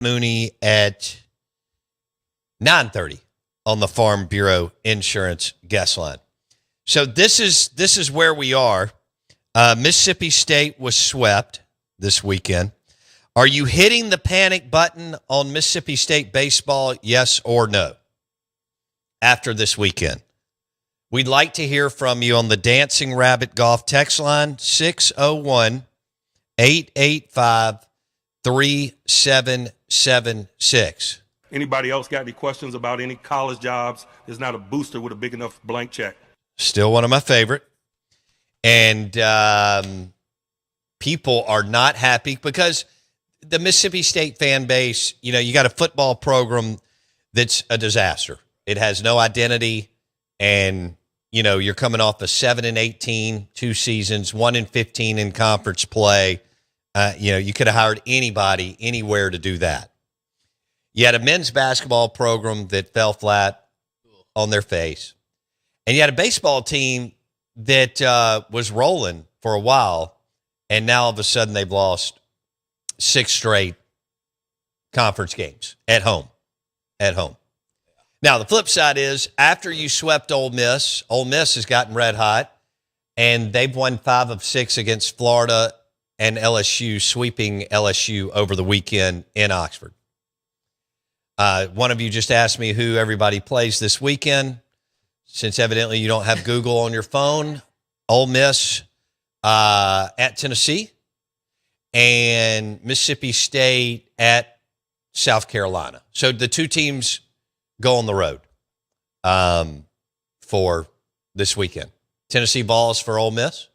Mooney at 9:30 on the Farm Bureau Insurance guest line. So this is where we are. Mississippi State was swept this weekend. Are you hitting the panic button on Mississippi State baseball, yes or no, after this weekend? We'd like to hear from you on the Dancing Rabbit Golf text line, 601-885-3776. Anybody else got any questions about any college jobs? There's not a booster with a big enough blank check. Still one of my favorite. And people are not happy because the Mississippi State fan base, you got a football program that's a disaster. It has no identity, and you're coming off a 7-18, 2 seasons, 1-15 in conference play. You could have hired anybody, anywhere to do that. You had a men's basketball program that fell flat on their face. And you had a baseball team that was rolling for a while, and now all of a sudden they've lost 6 straight conference games at home. Now, the flip side is, after you swept Ole Miss has gotten red hot, and they've won 5 of 6 against Florida and LSU, sweeping LSU over the weekend in Oxford. One of you just asked me who everybody plays this weekend. Since evidently you don't have Google on your phone, Ole Miss at Tennessee and Mississippi State at South Carolina. So the 2 teams go on the road for this weekend. Tennessee Vols for Ole Miss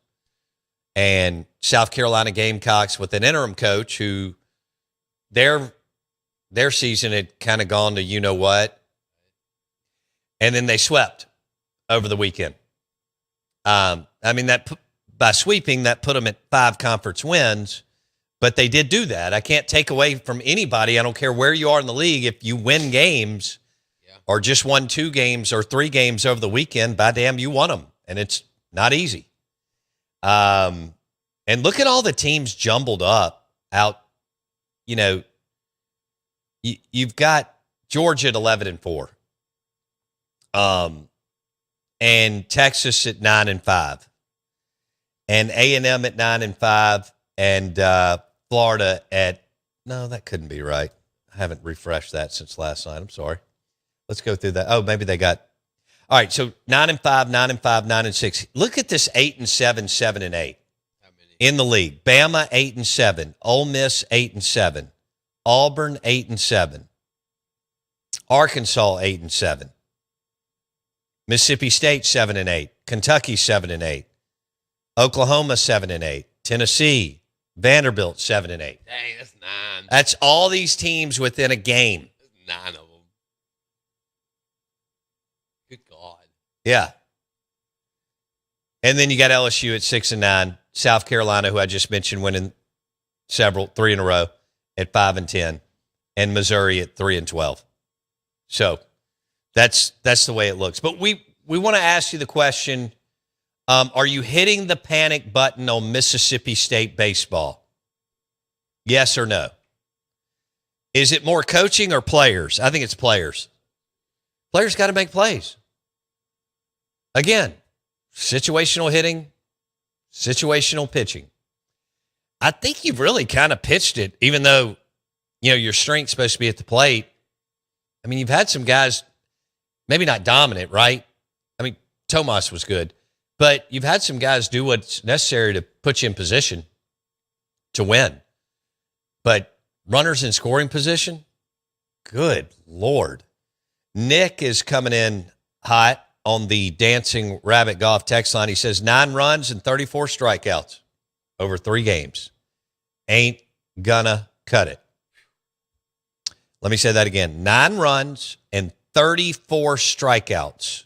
and South Carolina Gamecocks with an interim coach who their season had kind of gone to you-know-what, and then they swept over the weekend. By sweeping, that put them at 5 conference wins, but they did do that. I can't take away from anybody. I don't care where you are in the league. If you win games or just won 2 games or 3 games over the weekend, by damn, you won them, and it's not easy. And look at all the teams jumbled up out. You've got Georgia at 11-4. And Texas at 9-5, and A&M at 9-5, and Florida at, no, that couldn't be right. I haven't refreshed that since last night. I'm sorry. Let's go through that. Oh, maybe they got, all right. So 9-5, 9-5, 9-6. Look at this 8-7, 7-8 in the league. Bama 8-7, Ole Miss 8-7, Auburn 8-7, Arkansas 8-7. Mississippi State 7-8, Kentucky 7-8, Oklahoma 7-8, Tennessee, Vanderbilt 7-8. Dang, that's 9. That's all these teams within a game. That's 9 of them. Good God. Yeah. And then you got LSU at 6-9, South Carolina, who I just mentioned, winning 3 in a row at 5-10, and Missouri at 3-12. So that's the way it looks. But we want to ask you the question, are you hitting the panic button on Mississippi State baseball? Yes or no? Is it more coaching or players? I think it's players. Players got to make plays. Again, situational hitting, situational pitching. I think you've really kind of pitched it, even though, your strength's supposed to be at the plate. I mean, you've had some guys, maybe not dominant, right? I mean, Tomas was good, but you've had some guys do what's necessary to put you in position to win. But runners in scoring position, good Lord. Nick is coming in hot on the Dancing Rabbit Golf text line. He says 9 runs and 34 strikeouts over 3 games. Ain't gonna cut it. Let me say that again. 9 runs and 34 strikeouts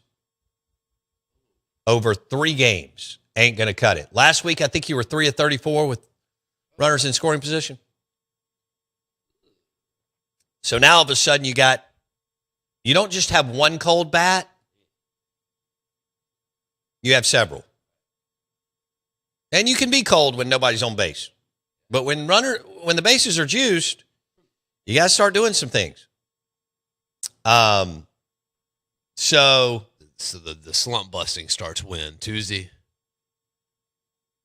over 3 games. Ain't going to cut it. Last week, I think you were 3 of 34 with runners in scoring position. So now all of a sudden you don't just have one cold bat. You have several. And you can be cold when nobody's on base. But when the bases are juiced, You got to start doing some things. So the slump busting starts when? Tuesday?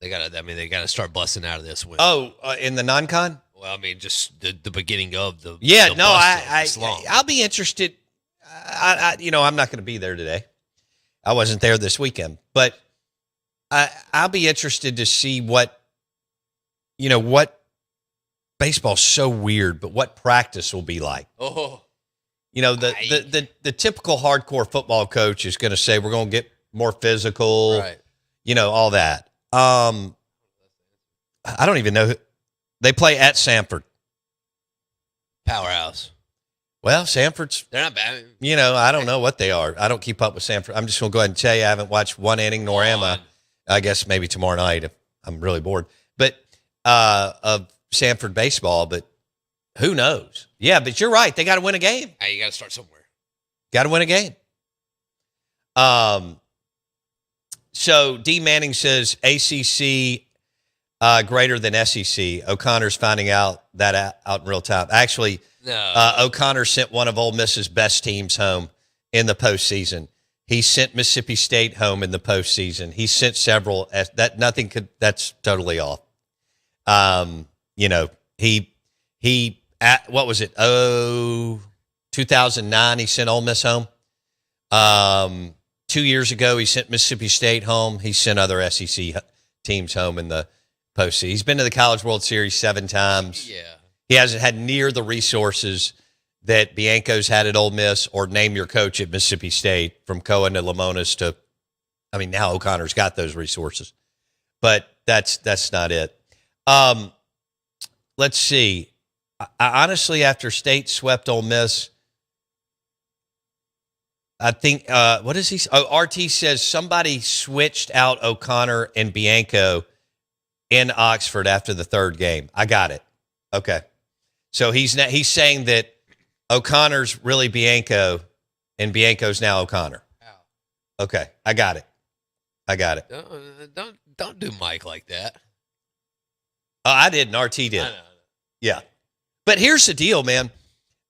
They gotta start busting out of this win. In the non-con? Well, I mean, just the beginning of the slump. I'll be interested. I'm not going to be there today. I wasn't there this weekend, but I'll be interested to see what baseball's so weird, but what practice will be like. Oh, the typical hardcore football coach is going to say we're going to get more physical, right? All that. I don't even know. They play at Sanford. Powerhouse. Well, Sanford's, they're not bad. I don't know what they are. I don't keep up with Sanford. I'm just going to go ahead and tell you I haven't watched one inning, nor am I. I guess maybe tomorrow night if I'm really bored. But of Sanford baseball, but who knows? Yeah, but you're right. They got to win a game. Hey, you got to start somewhere. Got to win a game. So D. Manning says ACC greater than SEC. O'Connor's finding out that out in real time. Actually, no. O'Connor sent one of Ole Miss's best teams home in the postseason. He sent Mississippi State home in the postseason. He sent several. That's totally off. What was it? 2009. He sent Ole Miss home. 2 years ago, he sent Mississippi State home. He sent other SEC teams home in the postseason. He's been to the College World Series 7 times. Yeah. He hasn't had near the resources that Bianco's had at Ole Miss or name your coach at Mississippi State, from Cohen to Lamonis to, now O'Connor's got those resources. But that's not it. Let's see. I honestly, after State swept Ole Miss, I think, what is he? RT says somebody switched out O'Connor and Bianco in Oxford after the third game. I got it. Okay. So he's saying that O'Connor's really Bianco and Bianco's now O'Connor. Ow. Okay. I got it. Don't do Mike like that. Oh, I didn't. RT did. I know. Yeah. But here's the deal, man.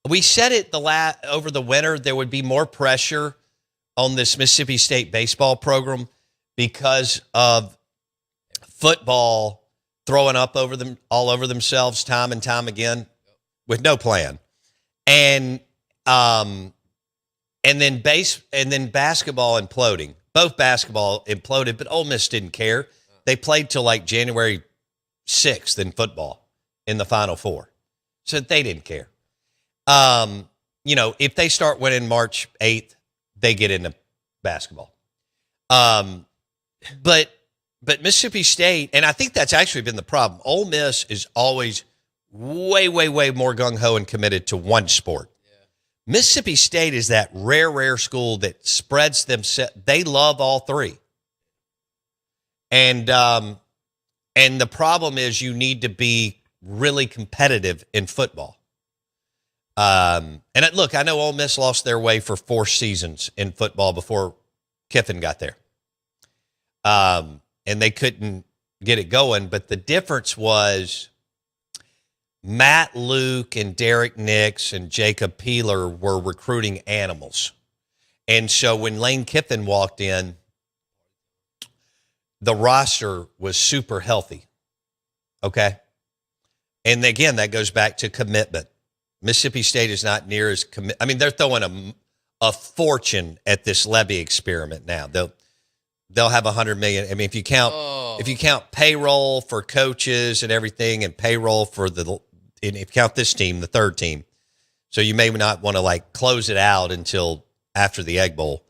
We said it over the winter, there would be more pressure on this Mississippi State baseball program because of football throwing up all over themselves time and time again with no plan. And then basketball imploding. Both basketball imploded, but Ole Miss didn't care. They played till like January 6th in football in the Final Four. So they didn't care. If they start winning March 8th, they get into basketball. But Mississippi State, and I think that's actually been the problem. Ole Miss is always way, way, way more gung-ho and committed to one sport. Yeah. Mississippi State is that rare school that spreads themselves. They love all three. And the problem is you need to be really competitive in football. Look, I know Ole Miss lost their way for 4 seasons in football before Kiffin got there. And they couldn't get it going. But the difference was Matt Luke and Derek Nix and Jacob Peeler were recruiting animals. And so when Lane Kiffin walked in, the roster was super healthy. Okay? And again, that goes back to commitment. Mississippi State is not near as they're throwing a fortune at this levy experiment now. They'll have $100 million. If you count payroll for coaches and everything, and payroll for and if you count this team, the third team, so you may not want to close it out until after the Egg Bowl,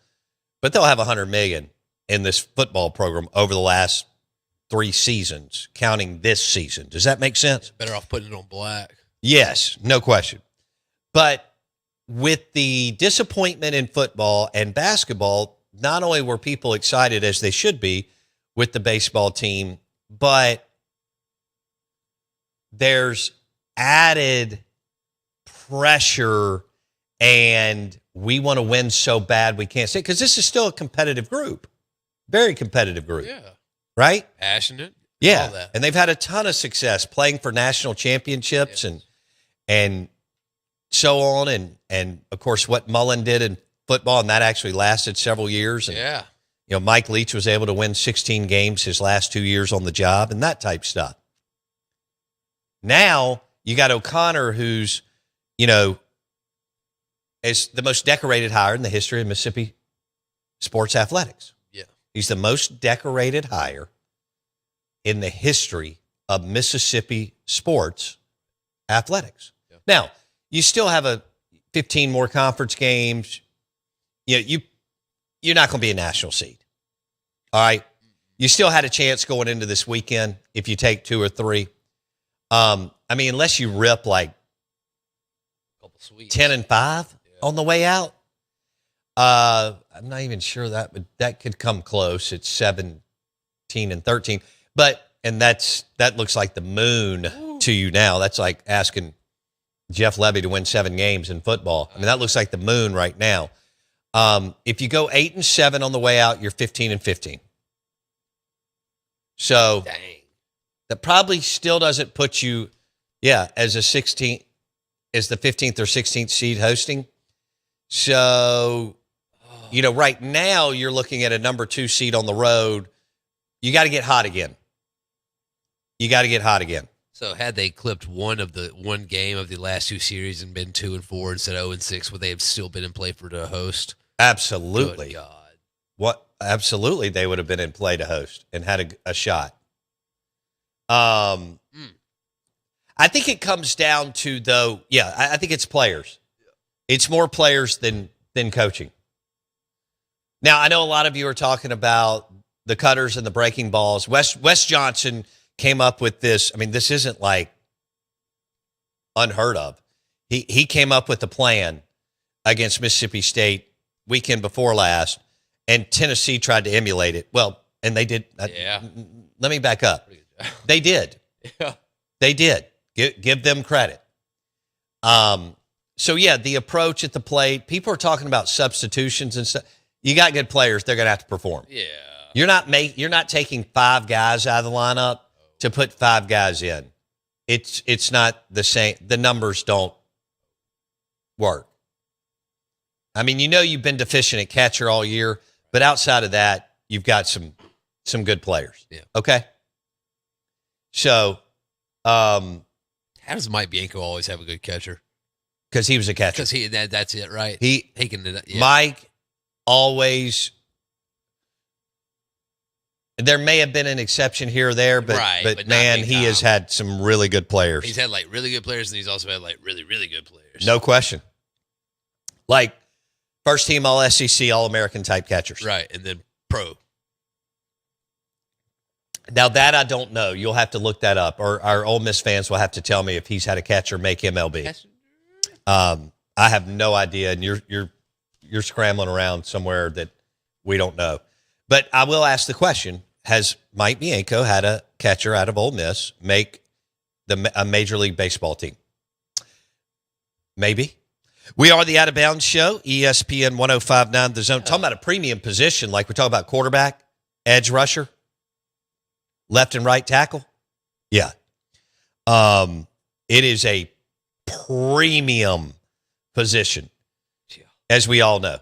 but they'll have $100 million in this football program over the last 3 seasons, counting this season. Does that make sense? Better off putting it on black. Yes, no question. But with the disappointment in football and basketball, not only were people excited, as they should be, with the baseball team, but there's added pressure, and we want to win so bad we can't say, because this is still a competitive group, very competitive group. Yeah. Right? Passionate. Yeah. All that. And they've had a ton of success playing for national championships. Yes. And so on, and of course what Mullen did in football, and that actually lasted several years. And, Yeah. Mike Leach was able to win 16 games his last 2 years on the job and that type stuff. Now you got O'Connor, who's, is the most decorated hire in the history of Mississippi sports athletics. Yeah. He's the most decorated hire in the history of Mississippi sports athletics. Yeah. Now, you still have 15 more conference games. You're not going to be a national seed. All right. You still had a chance going into this weekend if you take 2 or 3. Unless you rip like 10 and 5 on the way out. I'm not even sure that could come close. It's 17 and 13. And that looks like the moon to you now. That's like asking Jeff Levy to win 7 games in football. That looks like the moon right now. If you go 8 and 7 on the way out, you're 15 and 15. So dang. That probably still doesn't put you, as the 15th or 16th seed hosting. So, right now you're looking at a number 2 seed on the road. You got to get hot again. So had they clipped one game of the last 2 series and been 2 and 4 instead of 0 and 6, would they have still been in play for the host? Absolutely. Good God. Absolutely, they would have been in play to host and had a shot. I think it comes down to, though, I think it's players. It's more players than coaching. Now, I know a lot of you are talking about the cutters and the breaking balls. Wes Johnson came up with this. This isn't like unheard of. He came up with a plan against Mississippi State weekend before last, and Tennessee tried to emulate it. Well, and they did. Let me back up. They did. Yeah. They did. Give them credit. The approach at the plate, people are talking about substitutions and stuff. You got good players, they're going to have to perform. Yeah. You're not taking 5 guys out of the lineup to put 5 guys in. It's not the same. The numbers don't work. You've been deficient at catcher all year, but outside of that, you've got some good players. Yeah. Okay. So, how does Mike Bianco always have a good catcher? Because he was a catcher. Because that's it, right? He can. Yeah. Mike always. There may have been an exception here or there, but man, he has had some really good players. He's had like really good players, and he's also had like really, really good players. No question. Like first team All SEC, All American type catchers. Right, and then pro. Now that I don't know. You'll have to look that up, or our Ole Miss fans will have to tell me if he's had a catcher make MLB. I have no idea, and you're scrambling around somewhere that we don't know. But I will ask the question: has Mike Bianco had a catcher out of Ole Miss make a Major League Baseball team? Maybe. We are the Out of Bounds Show, ESPN 105.9 The Zone. Talking about a premium position, like we're talking about quarterback, edge rusher, left and right tackle. Yeah. It is a premium position, as we all know.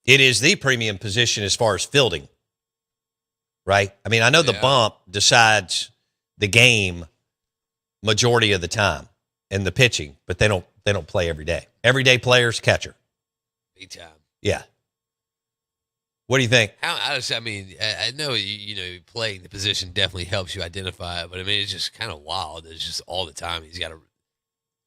It is the premium position as far as fielding, right? I know the bump decides the game majority of the time and the pitching, but they don't play every day. Everyday players, catcher. Big time. Yeah. What do you think? I know playing the position definitely helps you identify it, but it's just kind of wild. It's just all the time he's got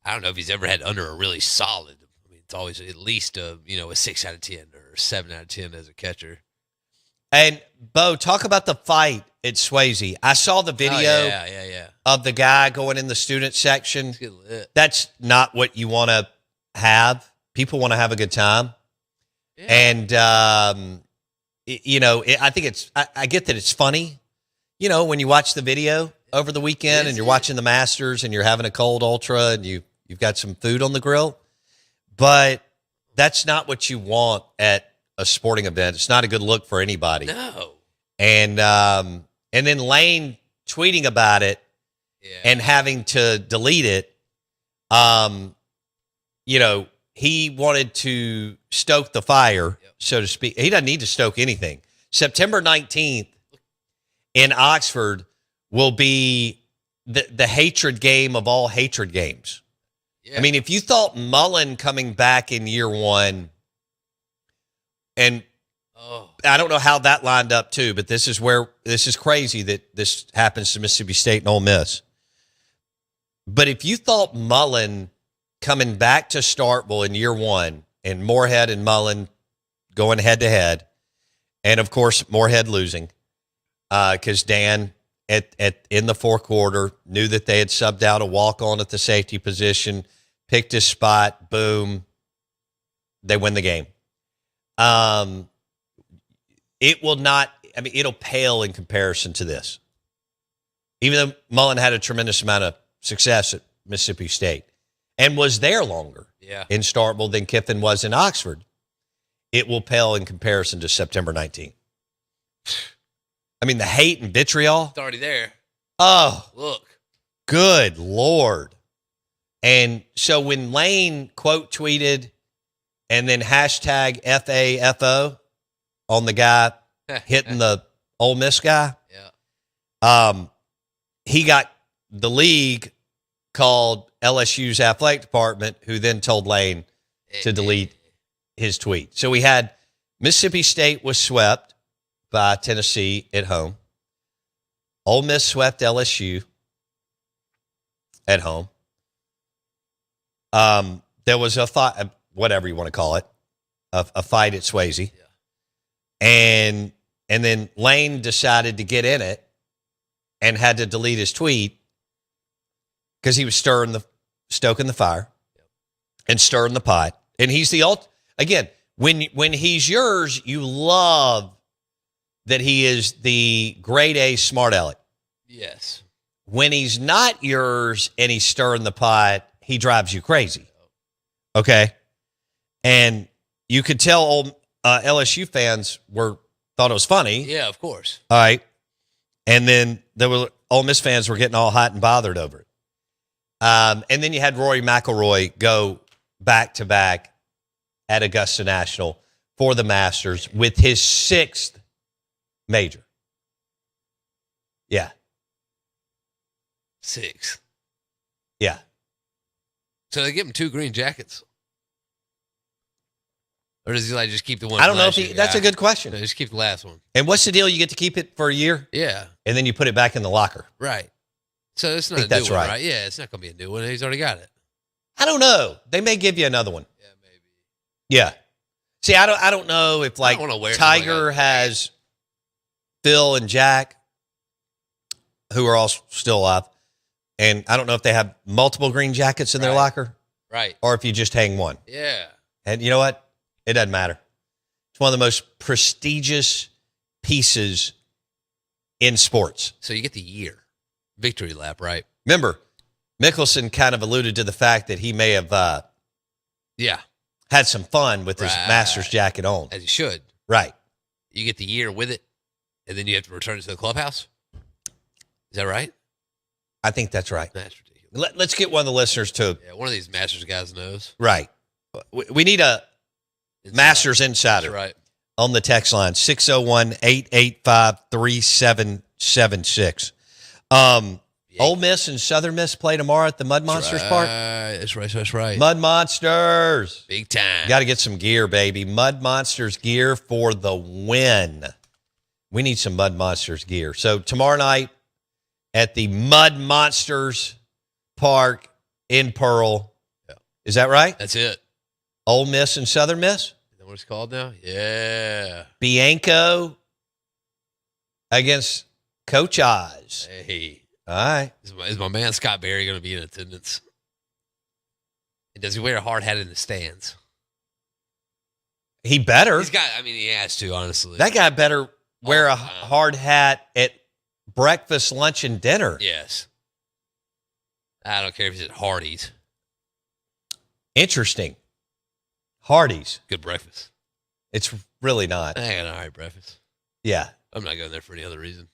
I don't know if he's ever had under a really solid. It's always at least a 6 out of 10 or 7 out of 10 as a catcher. And Bo, talk about the fight at Swayze. I saw the video of the guy going in the student section. That's not what you want to have. People want to have a good time. Yeah. And, I think I get that it's funny, when you watch the video over the weekend and you're watching the Masters and you're having a cold ultra and you've got some food on the grill. But that's not what you want at a sporting event. It's not a good look for anybody. No. And then Lane tweeting about it and having to delete it. he wanted to stoke the fire, so to speak. He doesn't need to stoke anything. September 19th in Oxford will be the hatred game of all hatred games. Yeah. I mean, if you thought Mullen coming back in year one, and I don't know how that lined up too, but this is crazy that this happens to Mississippi State and Ole Miss. But if you thought Mullen coming back to Starkville in year one, and Moorhead and Mullen going head to head, and of course Moorhead losing, because Dan in the fourth quarter knew that they had subbed out a walk-on at the safety position, picked his spot, boom, they win the game. It will not. I mean, it'll pale in comparison to this. Even though Mullen had a tremendous amount of success at Mississippi State and was there longer in Starkville than Kiffin was in Oxford, it will pale in comparison to September 19th. I mean, the hate and vitriol. It's already there. Oh, look. Good Lord. And so when Lane quote tweeted and then hashtag FAFO on the guy hitting the Ole Miss guy, he got the league called LSU's athletic department, who then told Lane to delete his tweet. So we had Mississippi State was swept by Tennessee at home. Ole Miss swept LSU at home. There was a fight, whatever you want to call it, a fight at Swayze. And then Lane decided to get in it and had to delete his tweet because he was stoking the fire and stirring the pot. And he's again, when he's yours, you love that he is the grade A smart aleck. Yes. When he's not yours and he's stirring the pot, he drives you crazy. Okay? And you could tell old LSU fans thought it was funny. Yeah, of course. All right. And then there were Ole Miss fans were getting all hot and bothered over it. And then you had Rory McIlroy go back-to-back at Augusta National for the Masters with his 6th major. Yeah. 6. Yeah. So they give him 2 green jackets? Or does he just keep the one? I don't know if that's a good question. No, just keep the last one. And what's the deal? You get to keep it for a year? Yeah. And then you put it back in the locker. Right. So it's not I think a new that's one, right. right? Yeah, it's not going to be a new one. He's already got it. I don't know. They may give you another one. Yeah, maybe. Yeah. See, I don't know if Tiger has Phil and Jack, who are all still alive, and I don't know if they have multiple green jackets in their locker. Right. Or if you just hang one. Yeah. And you know what? It doesn't matter. It's one of the most prestigious pieces in sports. So you get the year. Victory lap, right? Remember, Mickelson kind of alluded to the fact that he may have had some fun with his Masters jacket on. As he should. Right. You get the year with it, and then you have to return it to the clubhouse? Is that right? I think that's right. That's ridiculous. Let's get one of the listeners to... Yeah, one of these Masters guys knows. Right. We need a Masters insider. That's right. On the text line, 601-885-3776. Ole Miss and Southern Miss play tomorrow at the Mud Monsters Park. That's right. Mud Monsters. Big time. Got to get some gear, baby. Mud Monsters gear for the win. We need some Mud Monsters gear. So tomorrow night at the Mud Monsters Park in Pearl. Yeah. Is that right? That's it. Ole Miss and Southern Miss? Is that what it's called now? Yeah. Bianco against Coach Oz. Hey. All right. Is my man Scott Berry going to be in attendance? And does he wear a hard hat in the stands? He better. He has to, honestly. That guy better wear a hard hat at breakfast, lunch, and dinner. Yes. I don't care if he's at Hardee's. Interesting. Hardee's. Good breakfast. It's really not. I got an all right breakfast. Yeah. I'm not going there for any other reason.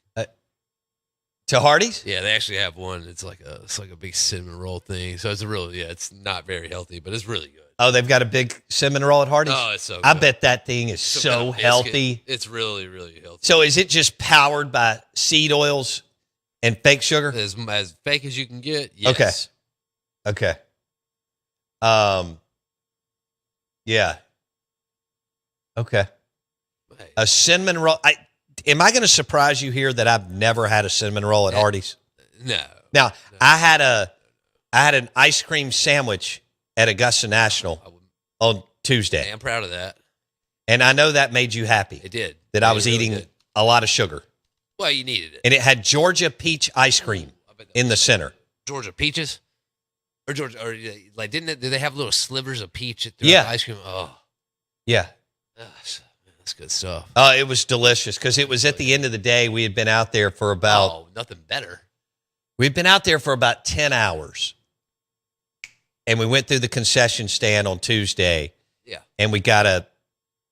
To Hardee's? Yeah, they actually have one. It's like a big cinnamon roll thing. So it's it's not very healthy, but it's really good. Oh, they've got a big cinnamon roll at Hardee's? Oh, it's so good. I bet that thing is Some so kind of biscuit. healthy. It's really, really healthy. So is it just powered by seed oils and fake sugar? As fake as you can get, yes. Okay. Yeah. Okay. Hey, A cinnamon roll. Am I going to surprise you here that I've never had a cinnamon roll at Hardee's? no. Now, I had an ice cream sandwich at Augusta National on Tuesday. Hey, I'm proud of that. And I know that made you happy. It did. That I was eating a lot of sugar. Well, you needed it. And it had Georgia peach ice cream in the center. Georgia peaches? Or like, did they have little slivers of peach at Yeah. the ice cream? Oh, Yeah. that's good stuff. It was delicious because it was at the end of the day. We had been out there for about nothing better. We'd been out there for about 10 hours. And we went through the concession stand on Tuesday. Yeah. And we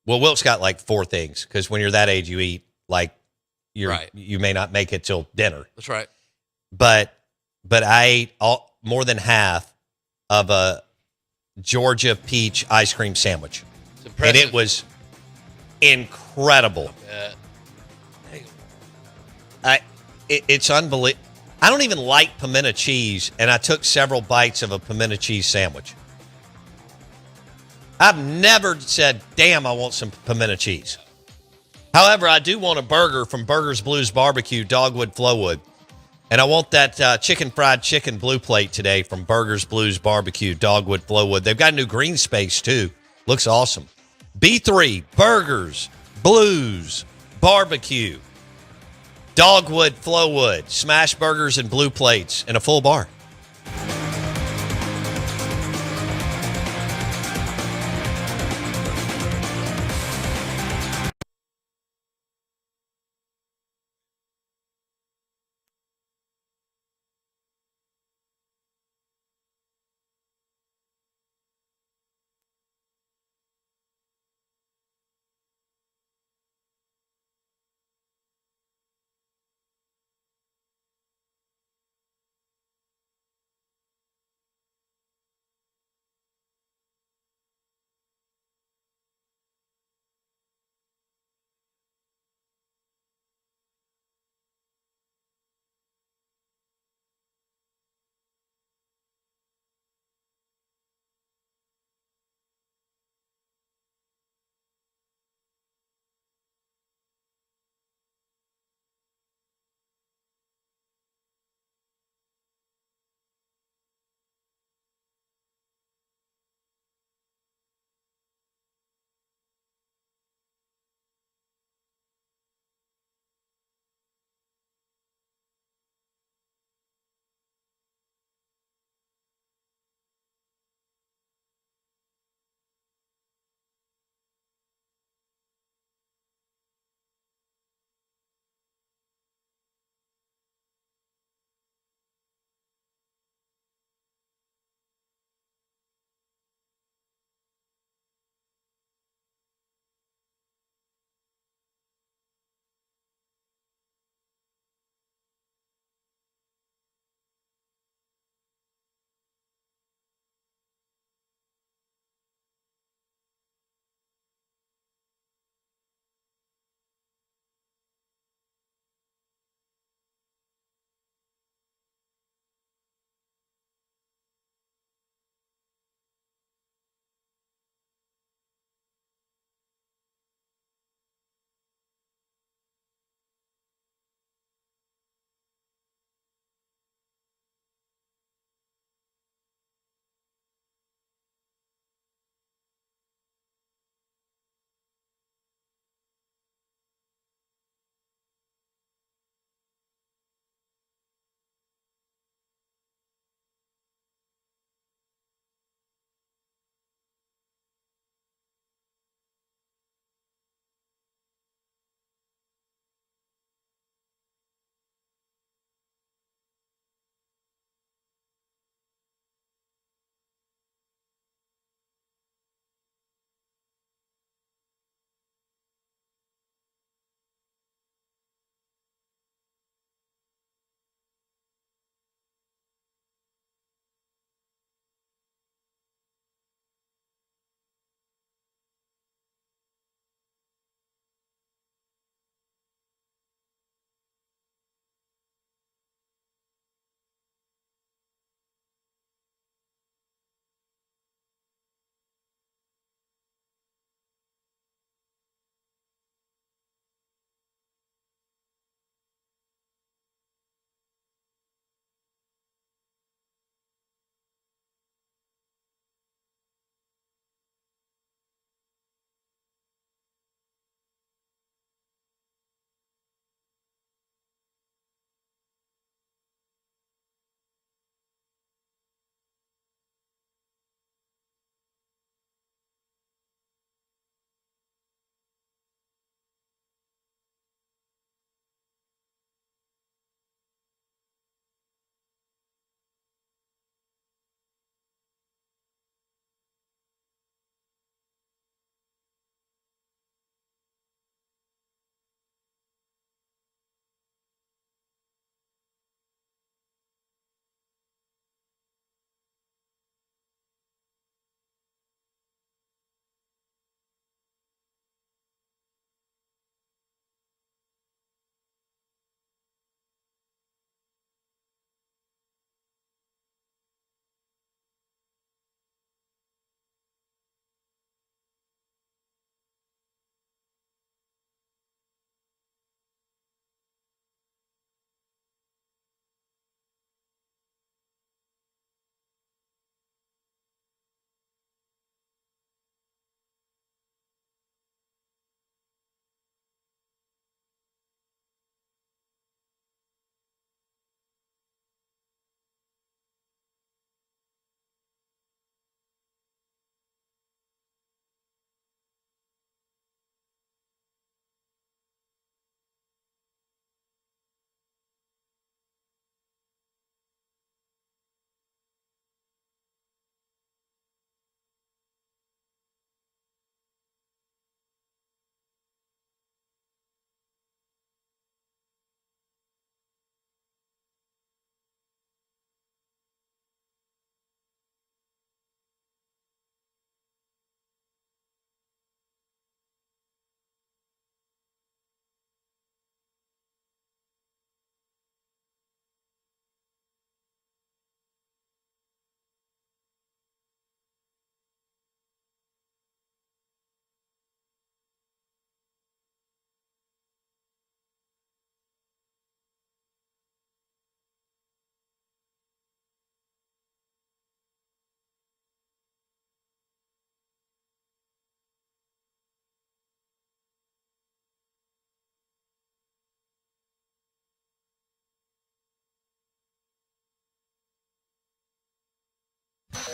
Wilkes got like 4 things because when you're that age, you eat like you may not make it till dinner. That's right. But I ate more than half of a Georgia peach ice cream sandwich. It's impressive. And it was incredible. It's unbelievable. I don't even like pimento cheese, and I took several bites of a pimento cheese sandwich. I've never said, damn, I want some pimento cheese. However, I do want a burger from Burgers Blues Barbecue, Dogwood, Flowwood. And I want that fried chicken blue plate today from Burgers Blues Barbecue, Dogwood, Flowwood. They've got a new green space, too. Looks awesome. B3, Burgers, Blues, Barbecue, Dogwood, Flowwood, smash burgers and blue plates, and a full bar.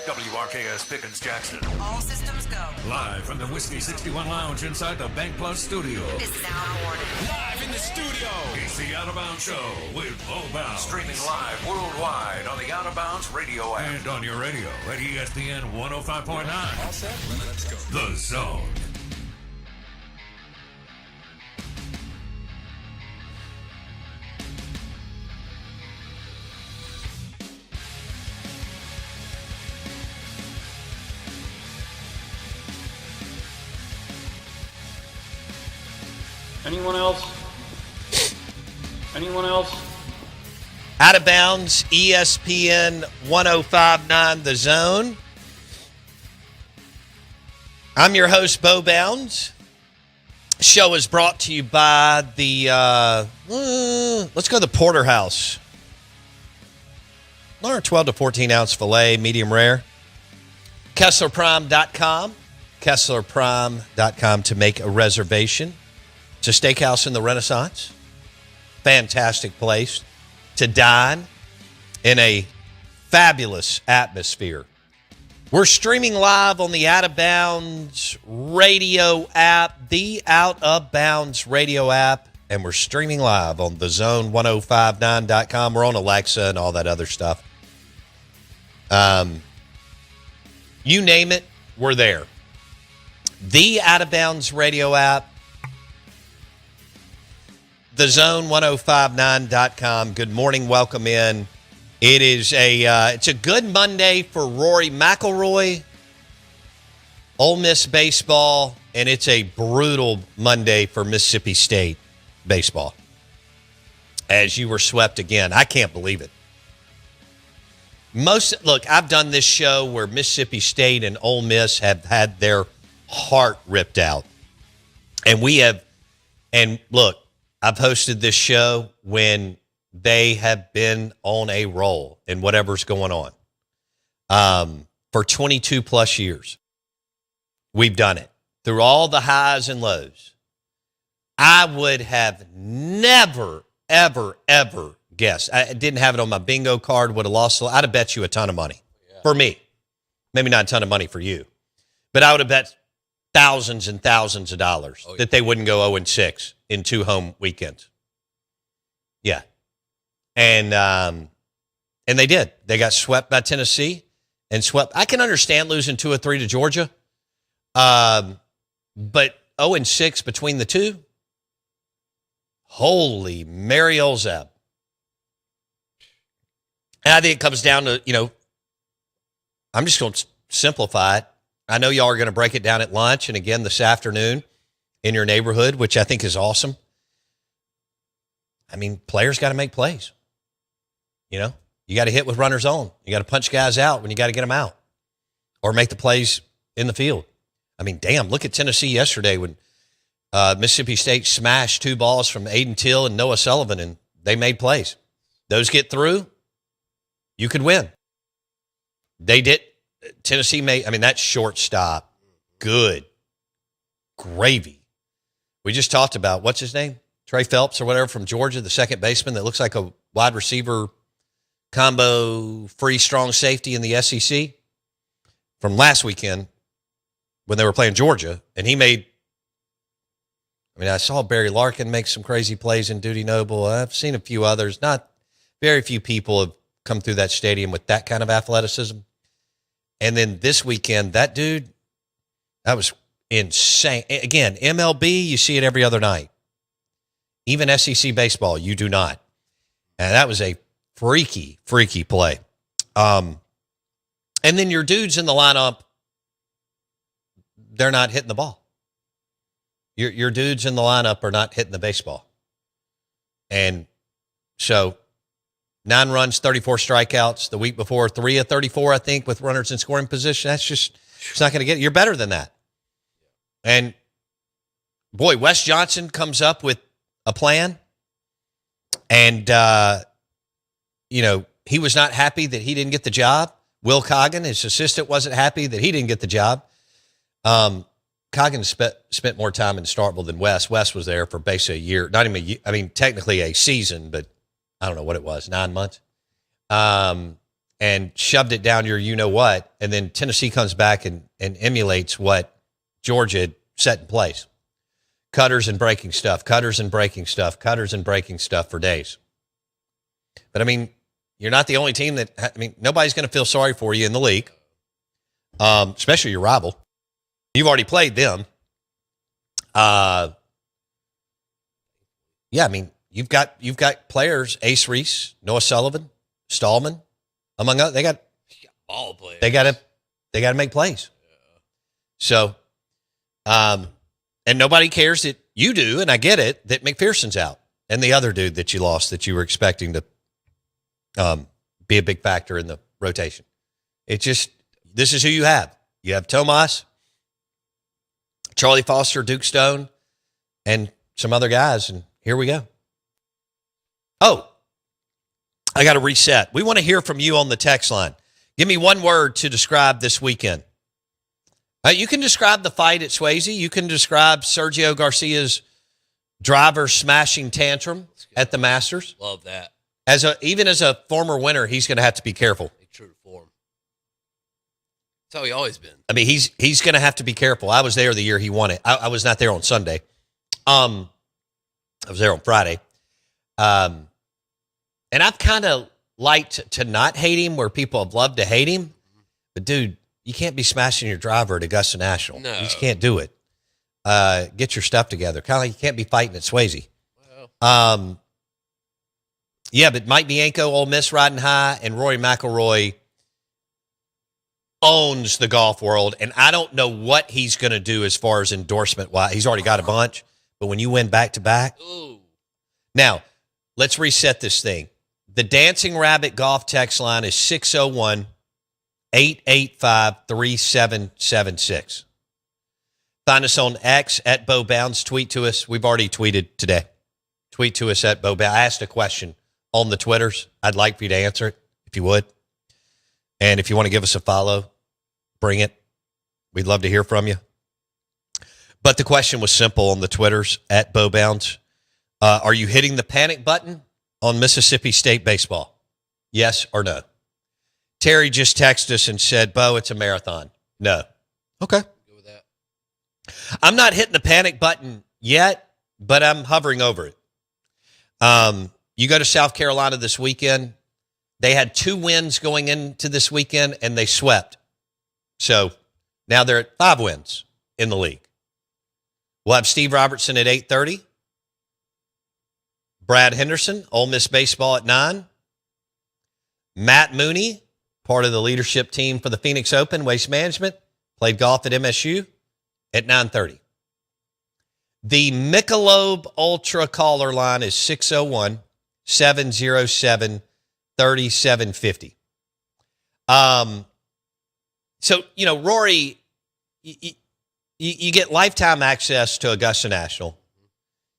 WRKS Pickens Jackson. All systems go. Live from the Whiskey 61 Lounge inside the Bank Plus studio. Is now warning. Live in the studio. It's the Out of Bounds Show with Bo Bounds. Streaming live worldwide on the Out of Bounds radio app. And on your radio at ESPN 105.9. All set? Let's go. The Zone. Anyone else? Anyone else? Out of Bounds, ESPN 105.9 The Zone. I'm your host, Bo Bounds. Show is brought to you by the, let's go to the Porterhouse. 12 to 14 ounce filet, medium rare. KesslerPrime.com. KesslerPrime.com to make a reservation. It's a steakhouse in the Renaissance. Fantastic place to dine in a fabulous atmosphere. We're streaming live on the Out of Bounds radio app, the Out of Bounds radio app, and we're streaming live on thezone1059.com. We're on Alexa and all that other stuff. You name it, we're there. The Out of Bounds radio app, thezone1059.com. Good morning. Welcome in. It is it's a good Monday for Rory McIlroy, Ole Miss baseball, and it's a brutal Monday for Mississippi State baseball. As you were swept again. I can't believe it. Look, I've done this show where Mississippi State and Ole Miss have had their heart ripped out. And look, I've hosted this show when they have been on a roll in whatever's going on. For 22 plus years, we've done it through all the highs and lows. I would have never, ever, ever guessed. I didn't have it on my bingo card, would have lost. I'd have bet you a ton of money for me. Maybe not a ton of money for you, but I would have bet thousands and thousands of dollars that they wouldn't go 0-6 in 2 home weekends. Yeah. And they did. They got swept by Tennessee and swept. I can understand losing 2 or 3 to Georgia. But 0-6 between the two. Holy Mary Olzab. And I think it comes down to, I'm just going to simplify it. I know y'all are going to break it down at lunch and again this afternoon in your neighborhood, which I think is awesome. I mean, players got to make plays. You got to hit with runners on. You got to punch guys out when you got to get them out or make the plays in the field. I mean, damn, look at Tennessee yesterday when Mississippi State smashed 2 balls from Aiden Till and Noah Sullivan, and they made plays. Those get through, you could win. They did. Tennessee that shortstop, good gravy. We just talked about, what's his name? Trey Phelps or whatever from Georgia, the second baseman that looks like a wide receiver combo, free, strong safety in the SEC from last weekend when they were playing Georgia. And I saw Barry Larkin make some crazy plays in Duty Noble. I've seen a few others. Not very few people have come through that stadium with that kind of athleticism. And then this weekend, that dude, that was insane. Again, MLB, you see it every other night. Even SEC baseball, you do not. And that was a freaky, freaky play. And then your dudes in the lineup, they're not hitting the ball. Your dudes in the lineup are not hitting the baseball. And so 9 runs, 34 strikeouts. The week before, 3 of 34, I think, with runners in scoring position. That's just, it's not going to get it. You're better than that. And, boy, Wes Johnson comes up with a plan. And, he was not happy that he didn't get the job. Will Coggin, his assistant, wasn't happy that he didn't get the job. Coggin spent more time in Starkville than Wes. Wes was there for basically a year. Not even a year. I mean, technically a season, but I don't know what it was, 9 months. and shoved it down your you-know-what, and then Tennessee comes back and emulates what Georgia had set in place. Cutters and breaking stuff, cutters and breaking stuff, cutters and breaking stuff for days. But, I mean, you're not the only team that – I mean, nobody's going to feel sorry for you in the league, especially your rival. You've already played them. Yeah, I mean, you've got players, Ace Reese, Noah Sullivan, Stallman, among others. They got ball players. They got to make plays. Yeah. So, and nobody cares that you do, and I get it, that McPherson's out and the other dude that you lost that you were expecting to be a big factor in the rotation. It's just, this is who you have. You have Tomas, Charlie Foster, Duke Stone, and some other guys, and here we go. Oh, I got to reset. We want to hear from you on the text line. Give me one word to describe this weekend. You can describe the fight at Swayze. You can describe Sergio Garcia's driver smashing tantrum at the Masters. Love that. Even as a former winner, he's going to have to be careful. True to form. That's how he always been. I mean, he's going to have to be careful. I was there the year he won it. I was not there on Sunday. I was there on Friday. And I've kind of liked to not hate him where people have loved to hate him. But, dude, you can't be smashing your driver at Augusta National. No. You just can't do it. Get your stuff together. Kind of like you can't be fighting at Swayze. Well. Yeah, but Mike Bianco, Ole Miss riding high, and Rory McIlroy owns the golf world. And I don't know what he's going to do as far as endorsement-wise. He's already got a bunch. But when you win back-to-back. Ooh. Now, let's reset this thing. The Dancing Rabbit golf text line is 601-885-3776. Find us on X at Bo Bounds. Tweet to us. We've already tweeted today. Tweet to us at Bo Bounds. I asked a question on the Twitters. I'd like for you to answer it, if you would. And if you want to give us a follow, bring it. We'd love to hear from you. But the question was simple on the Twitters at Bo Bounds. Are you hitting the panic button on Mississippi State baseball? Yes or no? Terry just texted us and said, Bo, it's a marathon. No. Okay. Go with that. I'm not hitting the panic button yet, but I'm hovering over it. You go to South Carolina this weekend. They had 2 wins going into this weekend, and they swept. So now they're at 5 wins in the league. We'll have Steve Robertson at 8:30. Brad Henderson, Ole Miss baseball at 9. Matt Mooney, part of the leadership team for the Phoenix Open, Waste Management, played golf at MSU at 9:30. The Michelob Ultra caller line is 601-707-3750. So, Rory, you get lifetime access to Augusta National.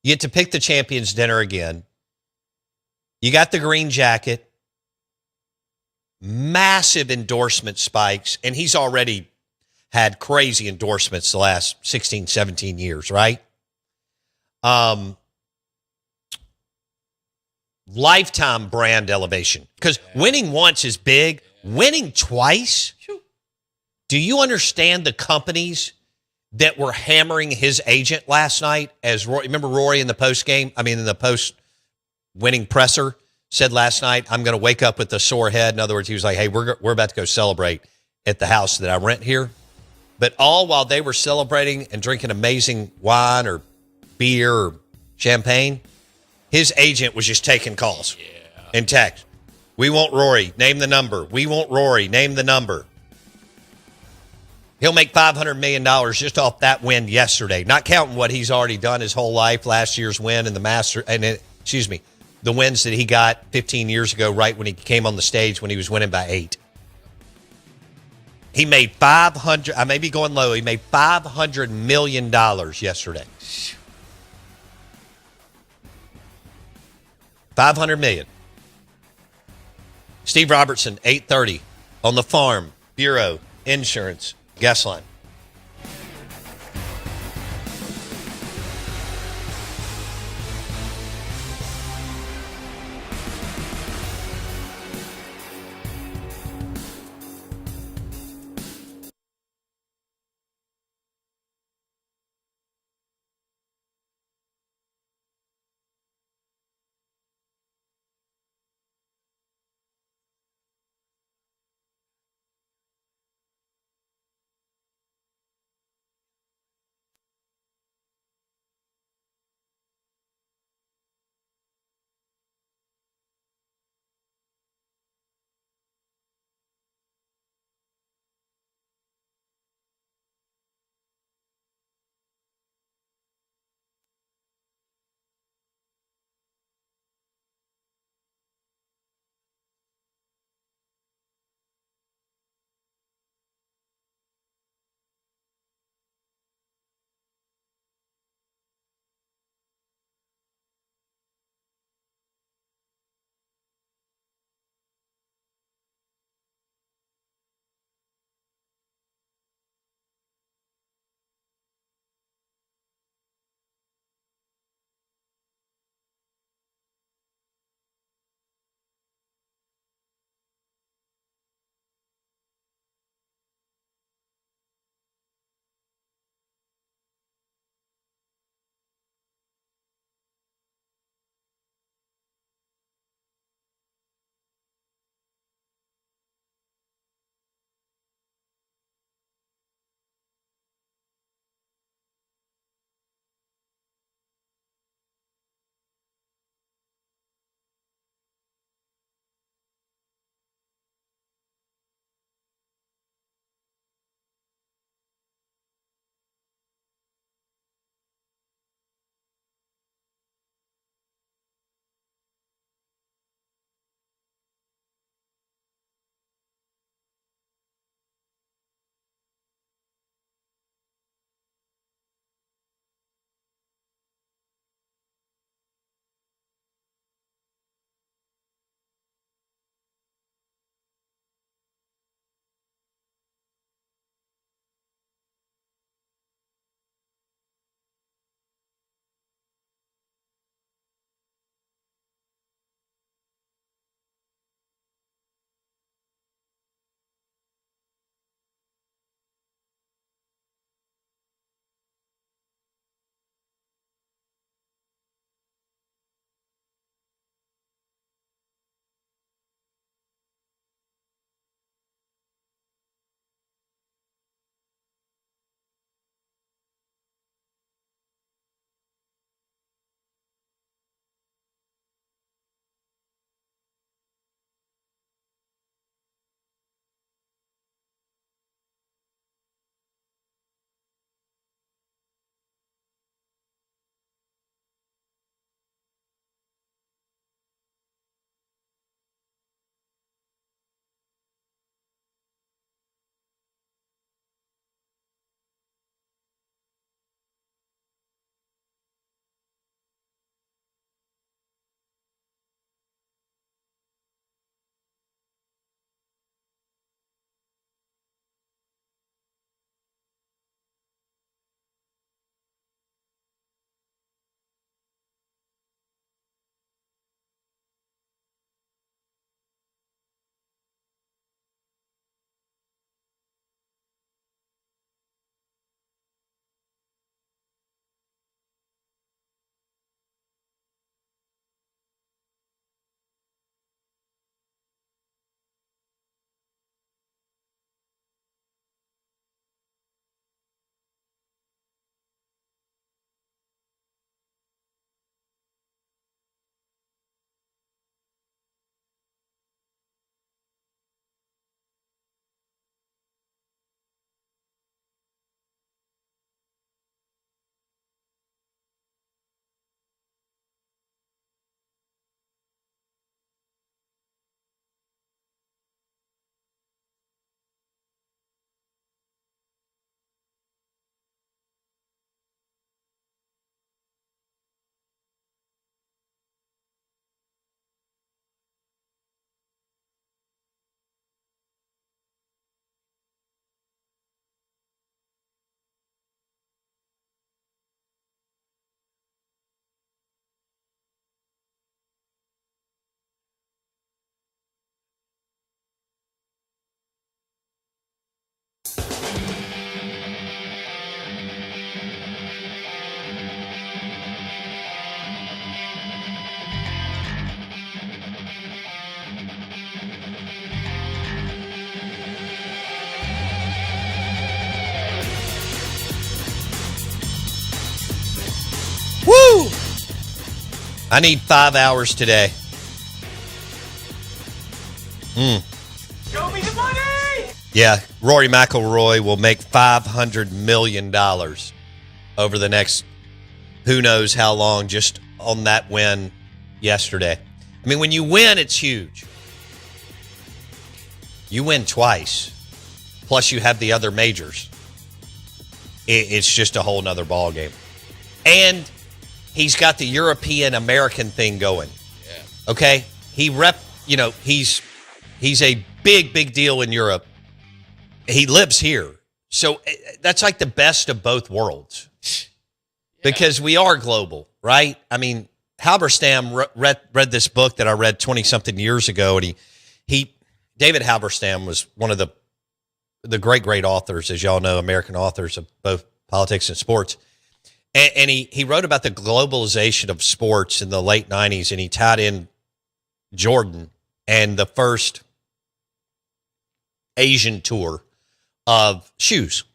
You get to pick the champions dinner again. You got the green jacket. Massive endorsement spikes, and he's already had crazy endorsements the last 16, 17 years, right? Lifetime brand elevation. Because winning once is big. Winning twice? Do you understand the companies that were hammering his agent last night? As Roy, remember Rory in the post-winning presser said last night, I'm going to wake up with a sore head. In other words, he was like, hey, we're about to go celebrate at the house that I rent here. But all while they were celebrating and drinking amazing wine or beer or champagne, his agent was just taking calls and text. We want Rory. Name the number. We want Rory. Name the number. He'll make $500 million just off that win yesterday, not counting what he's already done his whole life, last year's win and the the wins that he got 15 years ago, right when he came on the stage when he was winning by 8. He made $500, I may be going low, he made $500 million yesterday. $500 million. Steve Robertson, 8:30 on the Farm Bureau Insurance guest line. I need 5 hours today. Show me the money! Yeah, Rory McIlroy will make $500 million over the next who knows how long just on that win yesterday. I mean, when you win, it's huge. You win twice, plus you have the other majors. It's just a whole nother ball game. And he's got the European American thing going. Yeah. Okay? He's a big deal in Europe. He lives here. So that's like the best of both worlds. Because we are global, right? I mean, Halberstam read this book that I read 20-something years ago, and David Halberstam was one of the great authors, as y'all know, American authors of both politics and sports. And he wrote about the globalization of sports in the late 90s, and he tied in Jordan and the first Asian tour of shoes,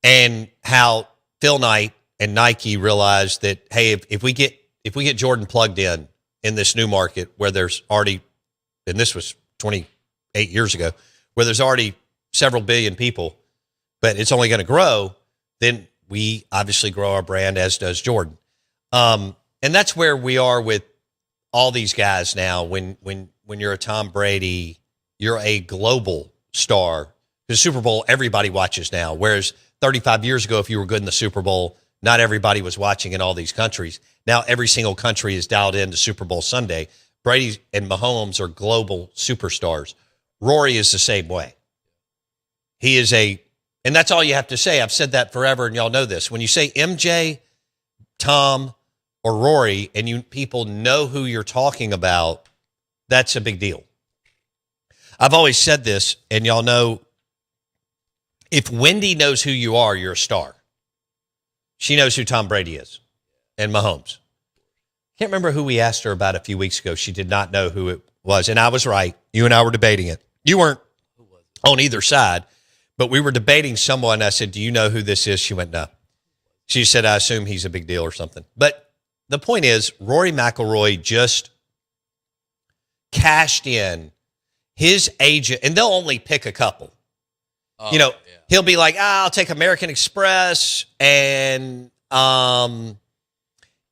and how Phil Knight and Nike realized that, hey, if we get Jordan plugged in this new market where there's already, and this was 28 years ago, where there's already several billion people, but it's only going to grow, then we obviously grow our brand, as does Jordan. And that's where we are with all these guys now. When you're a Tom Brady, you're a global star. The Super Bowl, everybody watches now. Whereas 35 years ago, if you were good in the Super Bowl, not everybody was watching in all these countries. Now every single country is dialed into Super Bowl Sunday. Brady and Mahomes are global superstars. Rory is the same way. He is and that's all you have to say. I've said that forever, and y'all know this. When you say MJ, Tom, or Rory, and people know who you're talking about, that's a big deal. I've always said this, and y'all know, if Wendy knows who you are, you're a star. She knows who Tom Brady is and Mahomes. Can't remember who we asked her about a few weeks ago. She did not know who it was, and I was right. You and I were debating it. You weren't on either side, but we were debating someone. I said, do you know who this is? She went, no. She said, I assume he's a big deal or something. But the point is, Rory McIlroy just cashed in his agent, and they'll only pick a couple. He'll be like, I'll take American Express and,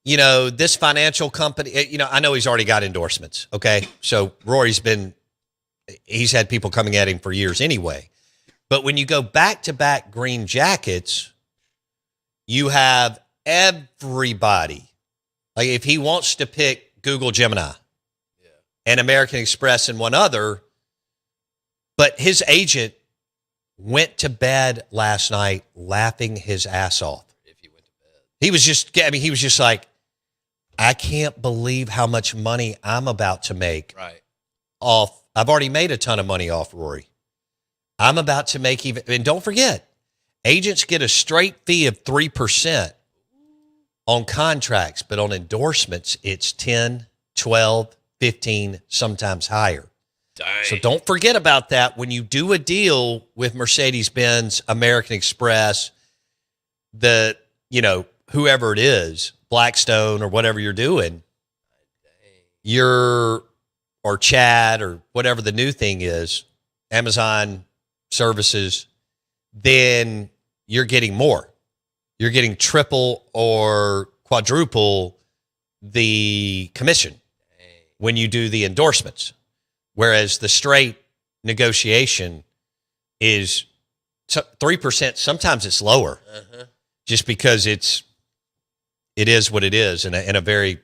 this financial company. I know he's already got endorsements, okay? So Rory's he's had people coming at him for years anyway. But when you go back-to-back green jackets, you have everybody. Like, if he wants to pick Google Gemini and American Express and one other, but his agent went to bed last night laughing his ass off. If he went to bed. He was just like, I can't believe how much money I'm about to make off. I've already made a ton of money off Rory. I'm about to make and don't forget, agents get a straight fee of 3% on contracts, but on endorsements, it's 10, 12, 15, sometimes higher. Dang. So don't forget about that when you do a deal with Mercedes-Benz, American Express, whoever it is, Blackstone or whatever you're doing, or Chad or whatever the new thing is, Amazon services, then you're getting more. You're getting triple or quadruple the commission when you do the endorsements. Whereas the straight negotiation is 3%. Sometimes it's lower, just because it is what it is. In a very,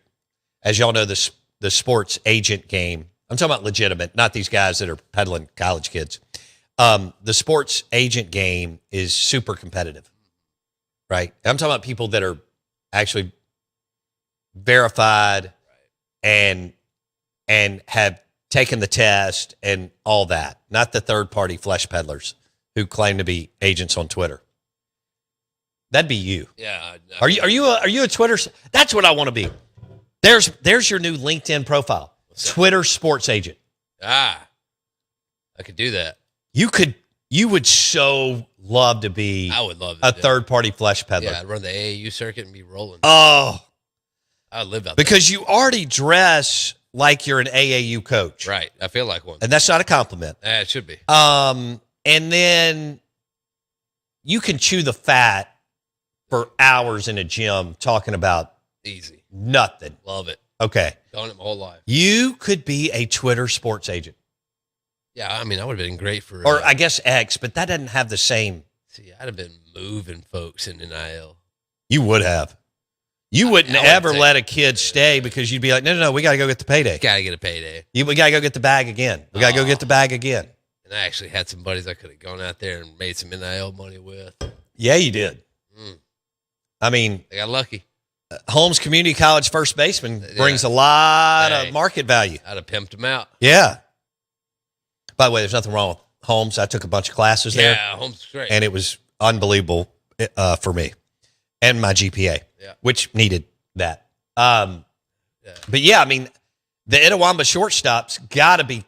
as y'all know, the sports agent game. I'm talking about legitimate, not these guys that are peddling college kids. The sports agent game is super competitive, right? I'm talking about people that are actually verified and have taken the test and all that, not the third-party flesh peddlers who claim to be agents on Twitter. That'd be you. Yeah. Are you a Twitter? That's what I want to be. There's your new LinkedIn profile. Twitter sports agent. I could do that. You would so love to be I would love to a third-party flesh peddler. Yeah, I'd run the AAU circuit and be rolling. Oh, I live out there. because you already dress like you're an AAU coach. Right. I feel like one. And that's not a compliment. It should be. And then you can chew the fat for hours in a gym talking about Easy. nothing. Love it. Okay. Done it my whole life. You could be a Twitter sports agent. Yeah, I mean, I would have been great for. Or I guess X, but that doesn't have the same. See, I'd have been moving folks in NIL. You would have. You wouldn't I wouldn't ever take let a it. kid stay because you'd be like, no, we got to go get the payday. Got to get a payday. We got to go get the bag again. We got to go get the bag again. And I actually had some buddies I could have gone out there and made some NIL money with. Yeah, you did. I mean, I got lucky. Holmes Community College first baseman brings a lot Hey. of market value. I'd have pimped them out. Yeah. By the way, there's nothing wrong with Holmes. I took a bunch of classes there, Yeah, Holmes is great. and it was unbelievable for me and my GPA, which needed that. But yeah, I mean, the Itawamba shortstop's got to be.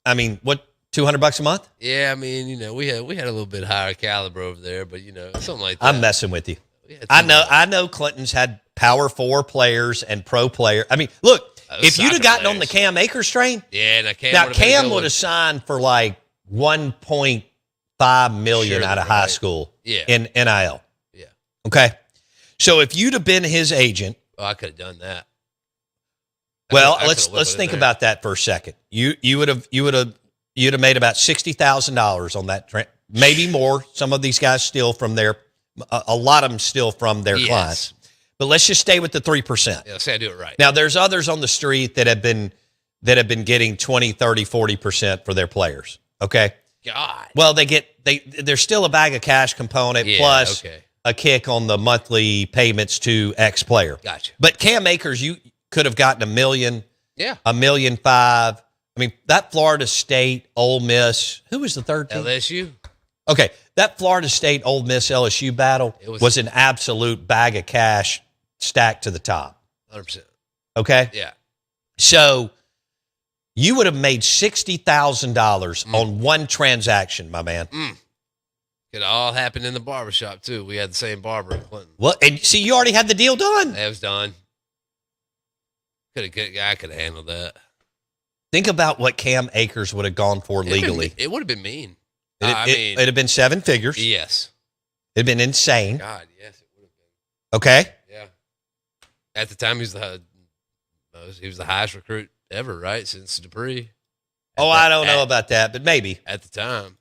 I mean, what, $200 a month? Yeah, I mean, we had a little bit higher caliber over there, but something like that. I'm messing with you. We had I some- know. I know. Clinton's had Power 4 players and pro players. I mean, look, Those if you'd have soccer gotten on the players. Cam Akers train, Yeah, now Cam now would've been a Cam good would one. have signed for like 1.5 million Sure, out of high right. school Yeah. in NIL. Yeah. Okay, so if you'd have been his agent, Oh, I could have done that. well, I let's could've whipped it in think there. about that for a second. You'd have made about $60,000 on that train, maybe more. Some of these guys steal from their, a lot of them steal from their Yes. clients. But let's just stay with the 3%. Yeah, say I do it right. Now, there's others on the street that have been getting 20, 30, 40% for their players. Okay. God. Well, there's still a bag of cash component Yeah, plus okay. a kick on the monthly payments to X player. Gotcha. But Cam Akers, you could have gotten $1 million, Yeah. $1.5 million. I mean, that Florida State, Ole Miss, who was the third team? LSU. Okay, that Florida State, Ole Miss, LSU battle It was- was an absolute bag of cash stacked to the top. 100%. Okay? Yeah. So you would have made $60,000 on one transaction, my man. Could all happen in the barbershop, too. We had the same barber in Clinton. Well, and see, you already had the deal done. That was done. I could have handled that. Think about what Cam Akers would have gone for legally. It would have been mean. It'd have been 7 figures. Yes. It'd been insane. God, yes, it would have been. Okay? Yeah. At the time, he was the highest recruit ever, right? Since Dupree. I don't know about that, but maybe. At the time.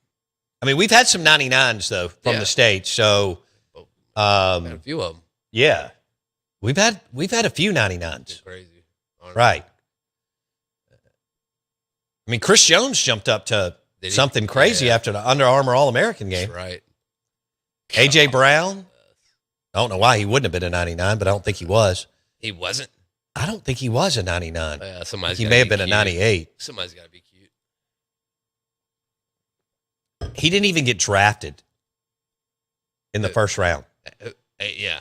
I mean, we've had some 99s, though, from Yeah. the States. So, Had a few of them. yeah. We've had a few 99s. Crazy. Honestly. Right. I mean, Chris Jones jumped up to Did he? something crazy Yeah. after the Under Armour All-American That's game. right. A.J. Brown, I don't know why he wouldn't have been a 99, but I don't think he was. He wasn't. I don't think he was a 99. Somebody's He gotta may have be been a cute. 98. Somebody's got to be cute. He didn't even get drafted in the first round. Yeah.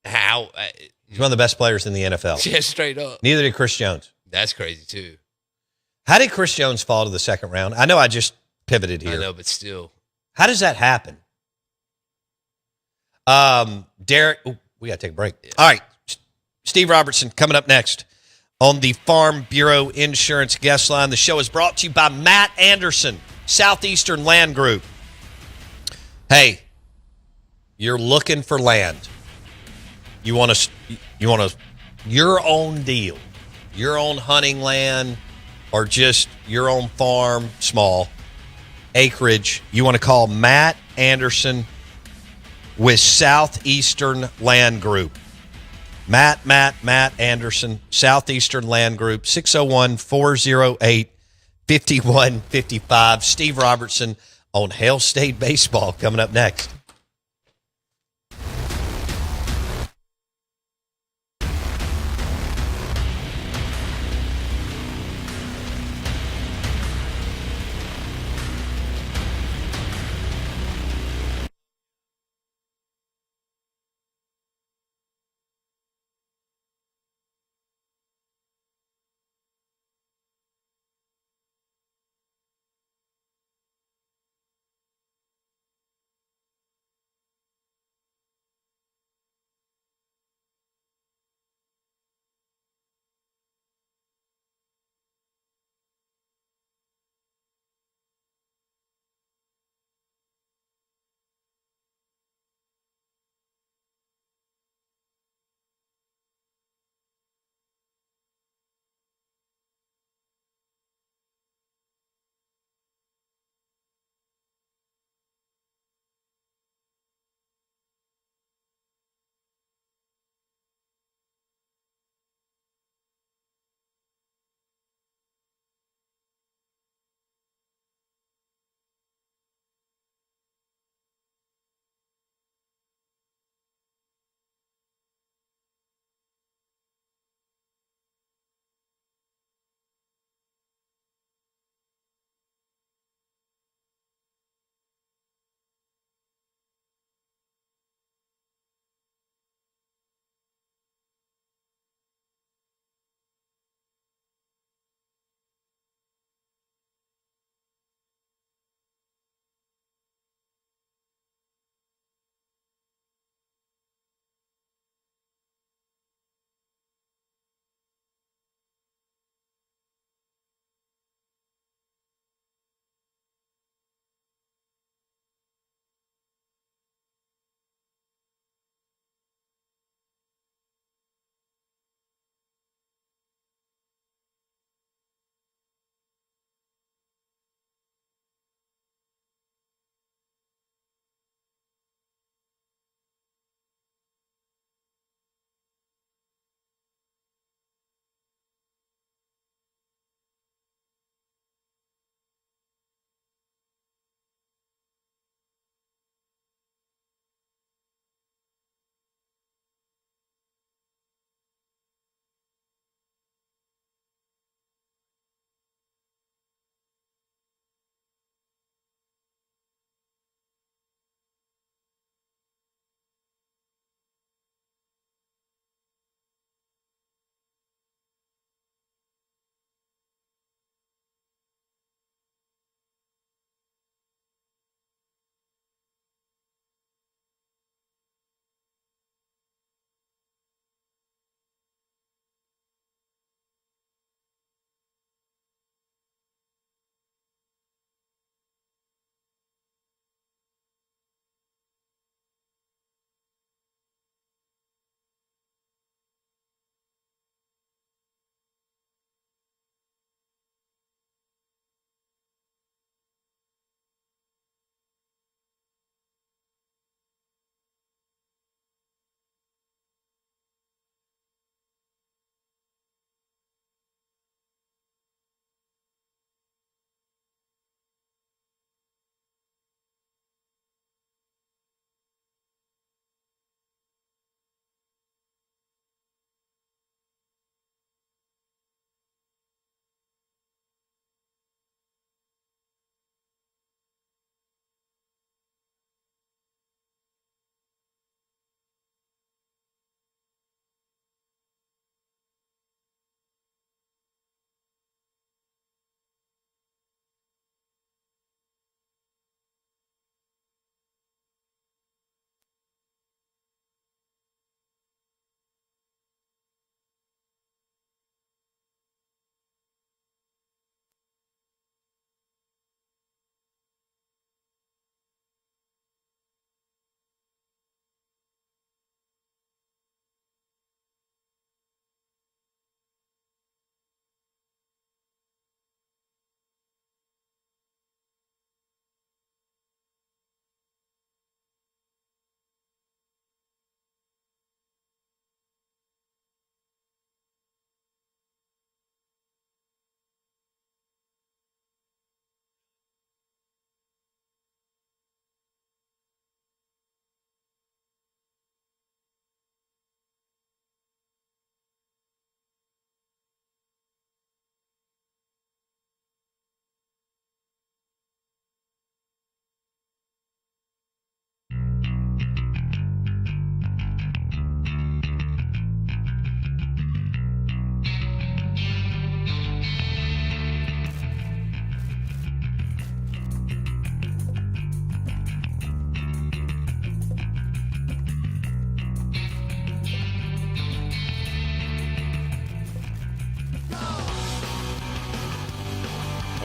How? He's one of the best players in the NFL. Yeah, straight up. Neither did Chris Jones. That's crazy, too. How did Chris Jones fall to the second round? I know I just pivoted I here. know, but still. How does that happen? Derek, we got to take a break. Yeah. All right. Steve Robertson coming up next on the Farm Bureau Insurance Guest Line. The show is brought to you by Matt Anderson, Southeastern Land Group. Hey, you're looking for land. You want your own deal, your own hunting land, or just your own farm, small acreage. You want to call Matt Anderson with Southeastern Land Group. Matt Anderson, Southeastern Land Group, 601-408-5155. Steve Robertson on Hail State Baseball coming up next.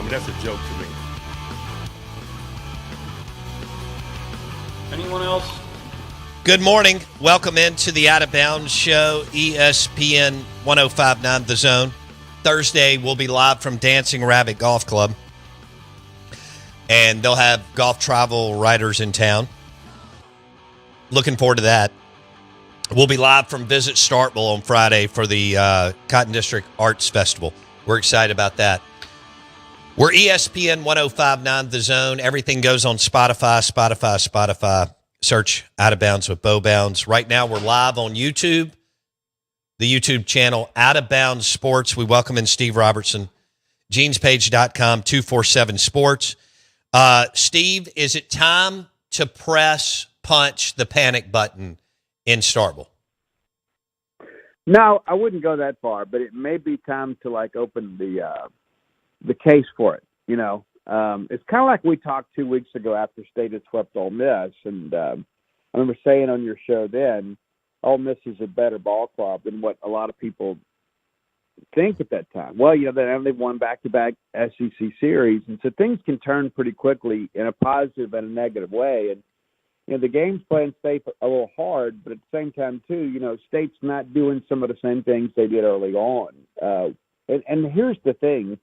I mean, that's a joke to me. Anyone else? Good morning. Welcome into the Out of Bounds Show, ESPN 105.9 The Zone. Thursday, we'll be live from Dancing Rabbit Golf Club. And they'll have golf travel writers in town. Looking forward to that. We'll be live from Visit Starkville on Friday for the Cotton District Arts Festival. We're excited about that. We're ESPN 105.9 The Zone. Everything goes on Spotify. Search Out of Bounds with Bo Bounds. Right now, we're live on YouTube, the YouTube channel Out of Bounds Sports. We welcome in Steve Robertson, genespage.com, 247 Sports. Steve, is it time to punch the panic button in Starkville? No, I wouldn't go that far, but it may be time to open the case for it. You know, it's kind of like we talked 2 weeks ago after State had swept Ole Miss, and I remember saying on your show then, Ole Miss is a better ball club than what a lot of people think at that time. Well, you know, they've won back-to-back SEC series, and so things can turn pretty quickly in a positive and a negative way. And you know, the game's playing State a little hard, but at the same time, too, you know, State's not doing some of the same things they did early on. And here's the thing.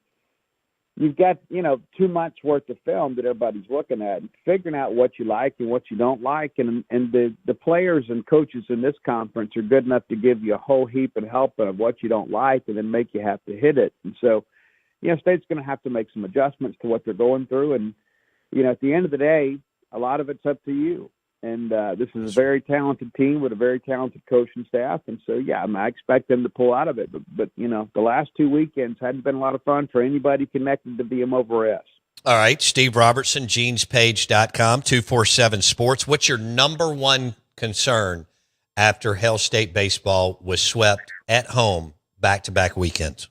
You've got, you know, too much worth of film that everybody's looking at, and figuring out what you like and what you don't like. And the players and coaches in this conference are good enough to give you a whole heap and helping of what you don't like and then make you have to hit it. And so, you know, State's going to have to make some adjustments to what they're going through. And, you know, at the end of the day, a lot of it's up to you. And this is a very talented team with a very talented coaching staff. And so, yeah, I expect them to pull out of it. But you know, the last 2 weekends hadn't been a lot of fun for anybody connected to BM over S. All right, Steve Robertson, genespage.com, 247 Sports. What's your number one concern after Hell State baseball was swept at home back-to-back weekends?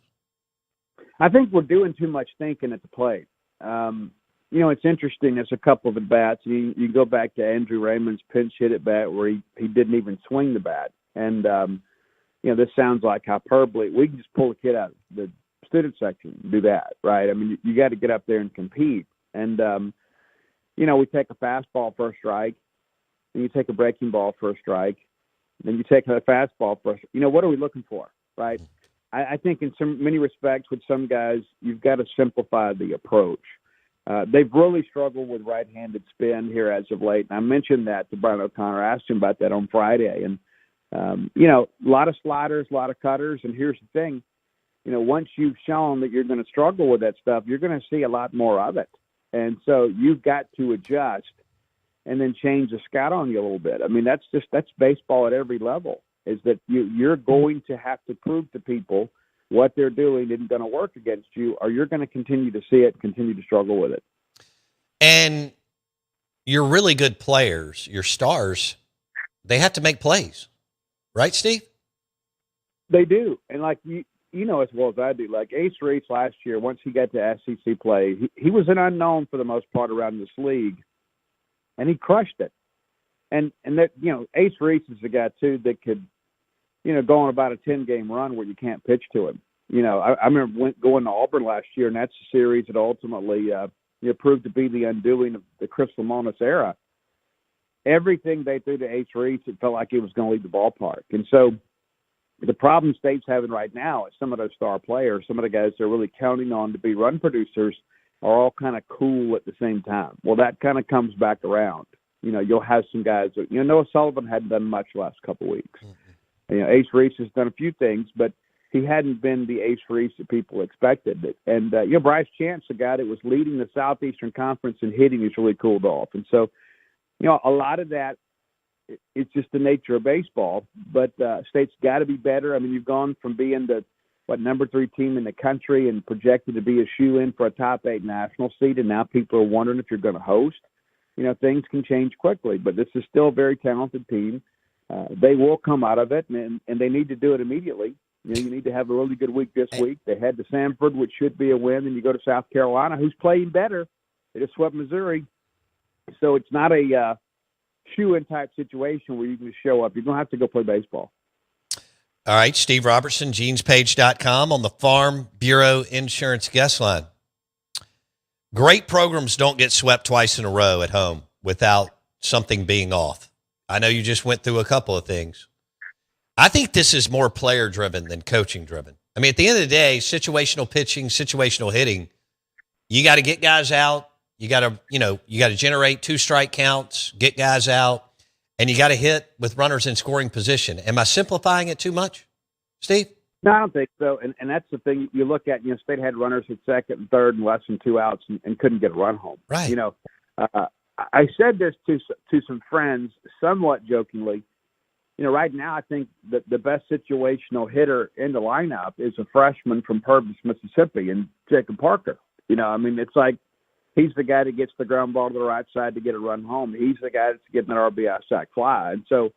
I think we're doing too much thinking at the plate. You know, it's interesting. There's a couple of at bats. You go back to Andrew Raymond's pinch hit at bat where he didn't even swing the bat. And, you know, this sounds like hyperbole. We can just pull a kid out of the student section and do that, right? I mean, you got to get up there and compete. And, you know, we take a fastball for a strike, then you take a breaking ball for a strike, then you take a fastball for you know, what are we looking for, right? I think in many respects with some guys, you've got to simplify the approach. They've really struggled with right-handed spin here as of late. And I mentioned that to Brian O'Connor. I asked him about that on Friday. And, you know, a lot of sliders, a lot of cutters. And here's the thing, you know, once you've shown that you're going to struggle with that stuff, you're going to see a lot more of it. And so you've got to adjust and then change the scout on you a little bit. I mean, that's baseball at every level, is that you're going to have to prove to people what they're doing isn't going to work against you, or you're going to continue to see it, continue to struggle with it. And your really good players, your stars, they have to make plays. Right, Steve? They do. And like you know as well as I do, like Ace Reese last year, once he got to SEC play, he was an unknown for the most part around this league, and he crushed it. And that, you know, Ace Reese is a guy, too, that could, you know, go on about a 10-game run where you can't pitch to him. You know, I remember going to Auburn last year, and that's a series that ultimately proved to be the undoing of the Chris Lemonis era. Everything they threw to Ace Reese, it felt like it was going to leave the ballpark. And so the problem State's having right now is some of those star players, some of the guys they're really counting on to be run producers, are all kind of cool at the same time. Well, that kind of comes back around. You know, you'll have some guys that, you know, Noah Sullivan hadn't done much the last couple of weeks. Mm-hmm. You know, Ace Reese has done a few things, but he hadn't been the Ace Reese that people expected. And, you know, Bryce Chance, the guy that was leading the Southeastern Conference in hitting, has really cooled off. And so, you know, a lot of that, it's just the nature of baseball. But State's got to be better. I mean, you've gone from being the, number 3 team in the country and projected to be a shoe-in for a top 8 national seed, and now people are wondering if you're going to host. You know, things can change quickly, but this is still a very talented team. They will come out of it, and they need to do it immediately. You know, you need to have a really good week this week. They head to Sanford, which should be a win, and you go to South Carolina, who's playing better. They just swept Missouri. So it's not a shoe-in type situation where you can just show up. You're going to have to go play baseball. All right, Steve Robertson, genespage.com on the Farm Bureau Insurance guest line. Great programs don't get swept twice in a row at home without something being off. I know you just went through a couple of things. I think this is more player driven than coaching driven. I mean, at the end of the day, situational pitching, situational hitting, you got to get guys out. You got to generate 2 strike counts, get guys out, and you got to hit with runners in scoring position. Am I simplifying it too much, Steve? No, I don't think so. And that's the thing you look at. State had runners at second and third and less than 2 outs and couldn't get a run home. Right. I said this to some friends somewhat jokingly. Right now I think that the best situational hitter in the lineup is a freshman from Purvis, Mississippi, and Jacob Parker. It's like he's the guy that gets the ground ball to the right side to get a run home. He's the guy that's getting an RBI sac fly. And so,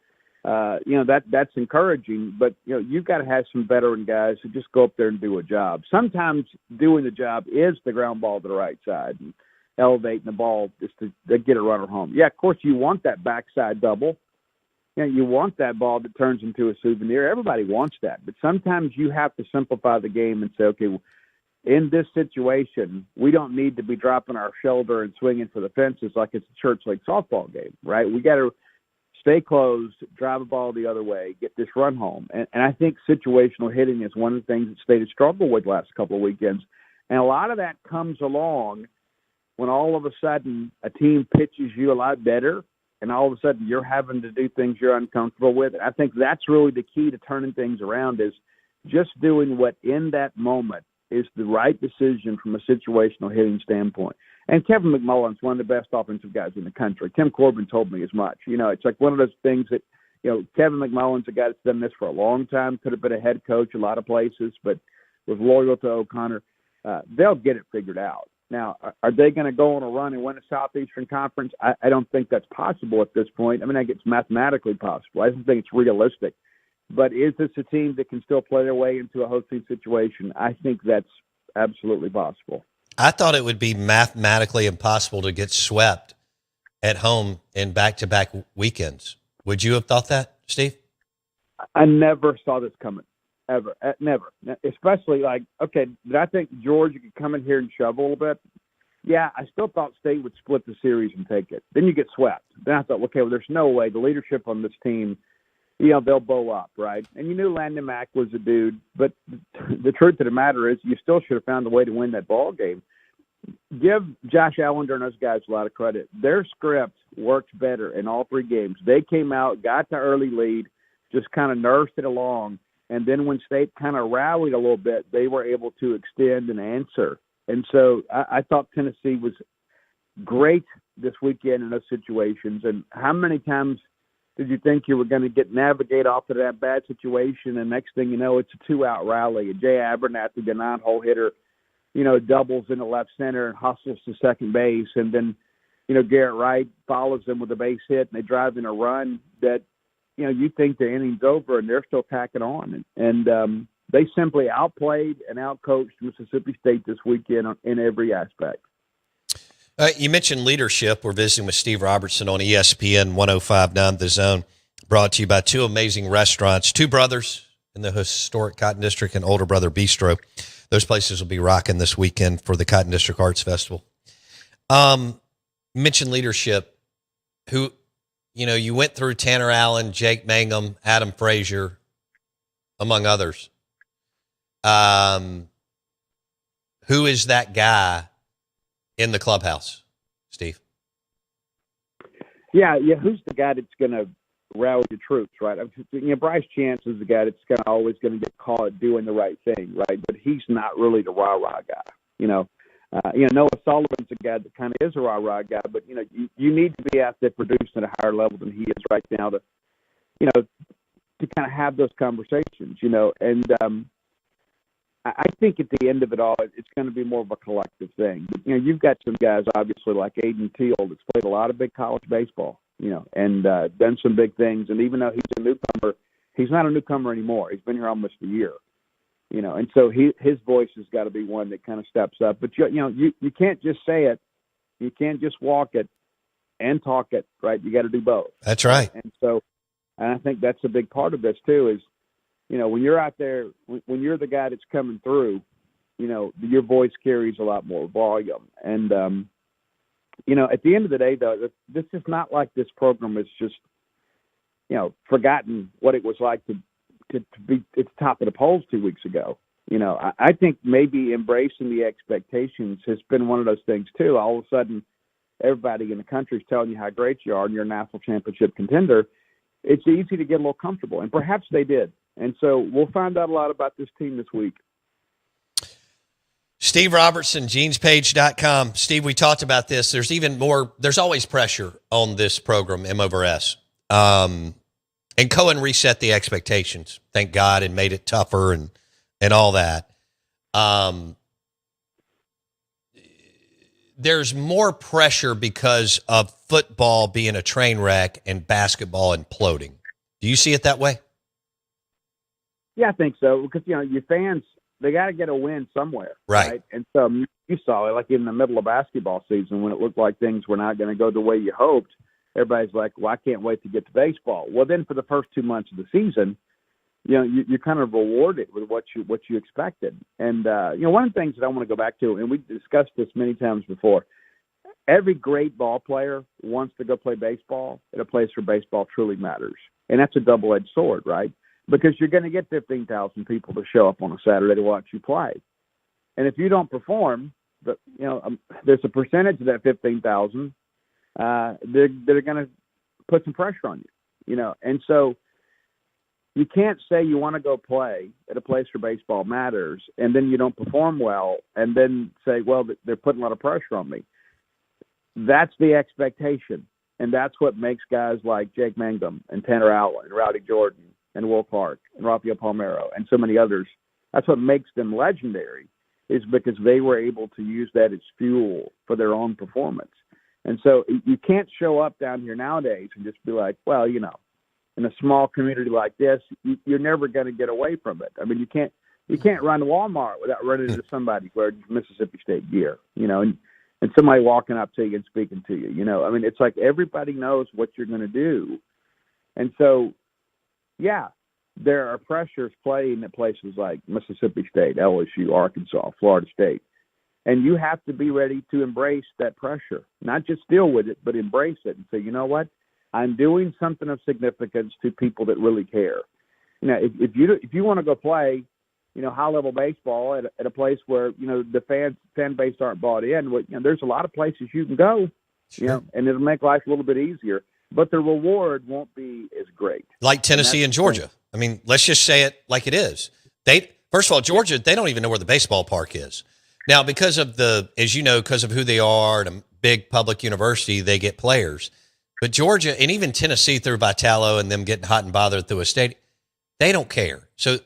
that's encouraging. But, you've got to have some veteran guys who just go up there and do a job. Sometimes doing the job is the ground ball to the right side and elevating the ball just to get a runner home. Yeah, of course, you want that backside double. You want that ball that turns into a souvenir. Everybody wants that. But sometimes you have to simplify the game and say, okay, in this situation, we don't need to be dropping our shoulder and swinging for the fences like it's a church league softball game, right? We got to stay closed, drive a ball the other way, get this run home. And I think situational hitting is one of the things that State has struggled with the last couple of weekends. And a lot of that comes along when all of a sudden a team pitches you a lot better, and all of a sudden you're having to do things you're uncomfortable with. I think that's really the key to turning things around, is just doing what in that moment is the right decision from a situational hitting standpoint. And Kevin McMullen's one of the best offensive guys in the country. Tim Corbin told me as much. It's like one of those things that, Kevin McMullen's a guy that's done this for a long time, could have been a head coach a lot of places, but was loyal to O'Connor. They'll get it figured out. Now, are they going to go on a run and win a Southeastern Conference? I don't think that's possible at this point. I think it's mathematically possible. I don't think it's realistic. But is this a team that can still play their way into a hosting situation? I think that's absolutely possible. I thought it would be mathematically impossible to get swept at home in back-to-back weekends. Would you have thought that, Steve? I never saw this coming. Ever. Never. Especially did I think Georgia could come in here and shove a little bit? Yeah, I still thought State would split the series and take it. Then you get swept. Then I thought, okay, well, there's no way. The leadership on this team, they'll bow up, right? And you knew Landon Mack was a dude, but the truth of the matter is you still should have found a way to win that ball game. Give Josh Allender and those guys a lot of credit. Their script worked better in all 3 games. They came out, got the early lead, just kind of nursed it along. And then when State kind of rallied a little bit, they were able to extend and answer. And so I thought Tennessee was great this weekend in those situations. And how many times did you think you were going to navigate off of that bad situation? And next thing you know, it's a 2-out rally. And Jay Abernathy, the 9-hole hitter, doubles into left center and hustles to second base. And then, Garrett Wright follows them with a base hit, and they drive in a run that, you think the inning's over, and they're still tacking on. And they simply outplayed and outcoached Mississippi State this weekend in every aspect. You mentioned leadership. We're visiting with Steve Robertson on ESPN 105.9 The Zone, brought to you by 2 amazing restaurants, 2 brothers in the historic Cotton District and Older Brother Bistro. Those places will be rocking this weekend for the Cotton District Arts Festival. Mentioned leadership. You went through Tanner Allen, Jake Mangum, Adam Frazier, among others. Who is that guy in the clubhouse, Steve? Yeah. Who's the guy that's going to rally the troops, right? Bryce Chance is the guy that's always going to get caught doing the right thing, right? But he's not really the rah-rah guy, Noah Sullivan's a guy that kind of is a rah-rah guy, but, you need to be out there producing at a higher level than he is right now to kind of have those conversations, and I think at the end of it all, it's going to be more of a collective thing. You've got some guys, obviously, like Aiden Teal, that's played a lot of big college baseball, and done some big things. And even though he's a newcomer, he's not a newcomer anymore. He's been here almost a year, and so his voice has got to be one that kind of steps up. But, you can't just say it. You can't just walk it and talk it, right? You got to do both. That's right. And I think that's a big part of this, too, is, when you're out there, when you're the guy that's coming through, your voice carries a lot more volume. And, at the end of the day, though, this is not like this program is just, forgotten what it was like to be at the top of the polls 2 weeks ago. I think maybe embracing the expectations has been one of those things, too. All of a sudden, everybody in the country is telling you how great you are and you're a national championship contender. It's easy to get a little comfortable, and perhaps they did. And so we'll find out a lot about this team this week. Steve Robertson, genespage.com. Steve, we talked about this. There's even more. There's always pressure on this program, M over S. And Cohen reset the expectations, thank God, and made it tougher and all that. There's more pressure because of football being a train wreck and basketball imploding. Do you see it that way? Yeah, I think so, because, your fans, they got to get a win somewhere. Right. And so you saw it, like in the middle of basketball season when it looked like things were not going to go the way you hoped. Everybody's like, well, I can't wait to get to baseball. Well, then for the first 2 months of the season, you're kind of rewarded with what you expected. And, one of the things that I want to go back to, and we discussed this many times before, every great ball player wants to go play baseball at a place where baseball truly matters. And that's a double-edged sword, right? Because you're going to get 15,000 people to show up on a Saturday to watch you play. And if you don't perform, there's a percentage of that 15,000 they're going to put some pressure on you, and so you can't say you want to go play at a place where baseball matters and then you don't perform well and then say, well, they're putting a lot of pressure on me. That's the expectation, and that's what makes guys like Jake Mangum and Tanner Allen and Rowdy Jordan and Will Clark and Rafael Palmeiro and so many others. That's what makes them legendary, is because they were able to use that as fuel for their own performance. And so you can't show up down here nowadays and just be like, well, in a small community like this, you're never going to get away from it. I mean, you can't run to Walmart without running into somebody wearing Mississippi State gear, and somebody walking up to you and speaking to you. I mean, it's like everybody knows what you're going to do. And so, yeah, there are pressures playing at places like Mississippi State, LSU, Arkansas, Florida State. And you have to be ready to embrace that pressure, not just deal with it, but embrace it and say, you know what, I'm doing something of significance to people that really care. If you want to go play, high level baseball at a place where the fan base aren't bought in, there's a lot of places you can go, Sure. And it'll make life a little bit easier, but the reward won't be as great. Like Tennessee and Georgia. I mean, let's just say it like it is. First of all, Georgia, they don't even know where the baseball park is. Now, because of because of who they are and a big public university, they get players. But Georgia and even Tennessee through Vitello and them getting hot and bothered through a state, they don't care. So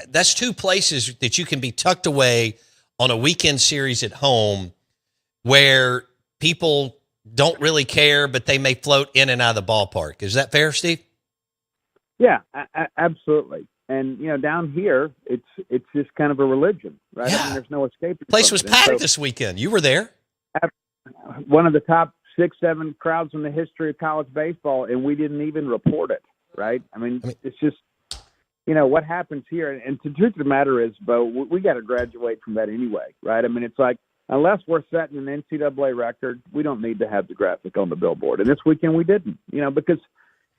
that's two places that you can be tucked away on a weekend series at home where people don't really care, but they may float in and out of the ballpark. Is that fair, Steve? Yeah, absolutely. And, down here, it's just kind of a religion, right? Yeah. I mean, there's no escaping. The place was packed so, this weekend. You were there. One of the top 6-7 crowds in the history of college baseball, and we didn't even report it, right? I mean it's just, what happens here. And the truth of the matter is, Bo, we got to graduate from that anyway, right? I mean, it's like, unless we're setting an NCAA record, we don't need to have the graphic on the billboard. And this weekend we didn't, because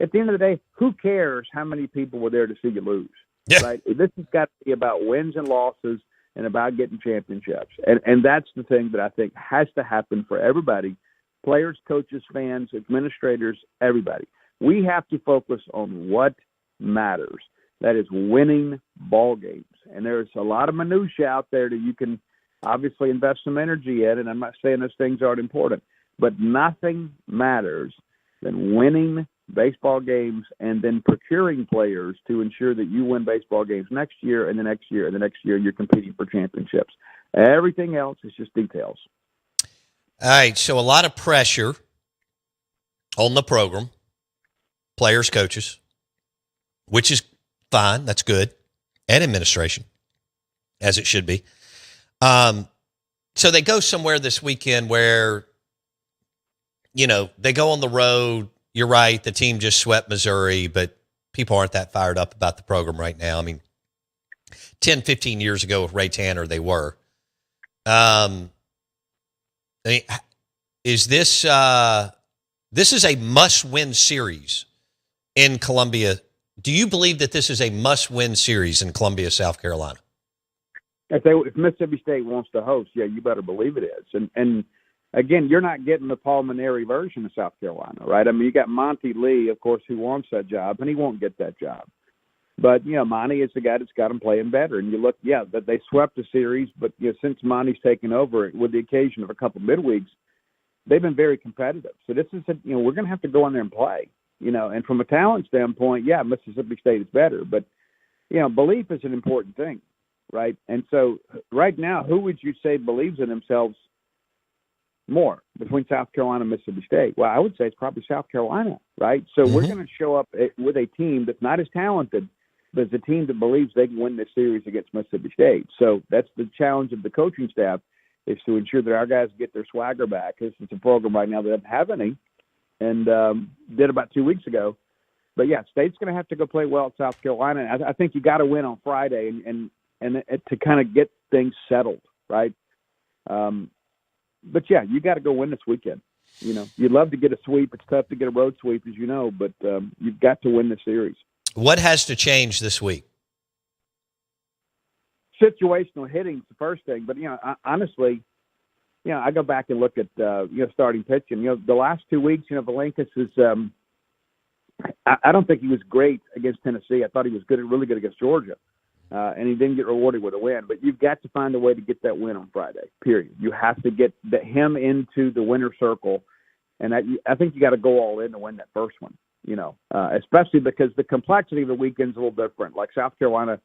at the end of the day, who cares how many people were there to see you lose? Yeah. Right? This has got to be about wins and losses and about getting championships. And that's the thing that I think has to happen for everybody, players, coaches, fans, administrators, everybody. We have to focus on what matters. That is winning ball games. And there's a lot of minutia out there that you can obviously invest some energy in, and I'm not saying those things aren't important, but nothing matters than winning baseball games and then procuring players to ensure that you win baseball games next year and the next year and the next year. You're competing for championships. Everything else is just details. All right, so a lot of pressure on the program, players, coaches, which is fine. That's good. And administration, as it should be. So they go somewhere this weekend where, they go on the road. You're right. The team just swept Missouri, but people aren't that fired up about the program right now. I mean, 10, 15 years ago with Ray Tanner, they were. I mean, is this this is a must-win series in Columbia? Do you believe that this is a must-win series in Columbia, South Carolina? If Mississippi State wants to host, yeah, you better believe it is. And again, you're not getting the Paul Maneri version of South Carolina, right? I mean, you got Monty Lee, of course, who wants that job, and he won't get that job. But, Monty is the guy that's got him playing better. And you look, that they swept the series, but, since Monty's taken over, with the occasion of a couple midweeks, they've been very competitive. So this is, we're going to have to go in there and play, And from a talent standpoint, Mississippi State is better. But, belief is an important thing, right? And so right now, who would you say believes in themselves more between South Carolina and Mississippi State? Well, I would say it's probably South Carolina, right? So we're going to show up with a team that's not as talented, but it's a team that believes they can win this series against Mississippi State. So that's the challenge of the coaching staff, is to ensure that our guys get their swagger back. This is a program right now that doesn't have any, and did about 2 weeks ago. But, State's going to have to go play well at South Carolina. I think you got to win on Friday and to kind of get things settled, right? But, you got to go win this weekend. You'd love to get a sweep. It's tough to get a road sweep, as you know, but you've got to win the series. What has to change this week? Situational hitting is the first thing, but honestly, I go back and look at starting pitching. The last 2 weeks, Valankas is. I don't think he was great against Tennessee. I thought he was really good against Georgia, and he didn't get rewarded with a win. But you've got to find a way to get that win on Friday. Period. You have to get him into the winner circle, and I think you got to go all in to win that first one. Especially because the complexity of the weekend's a little different. Like South Carolina,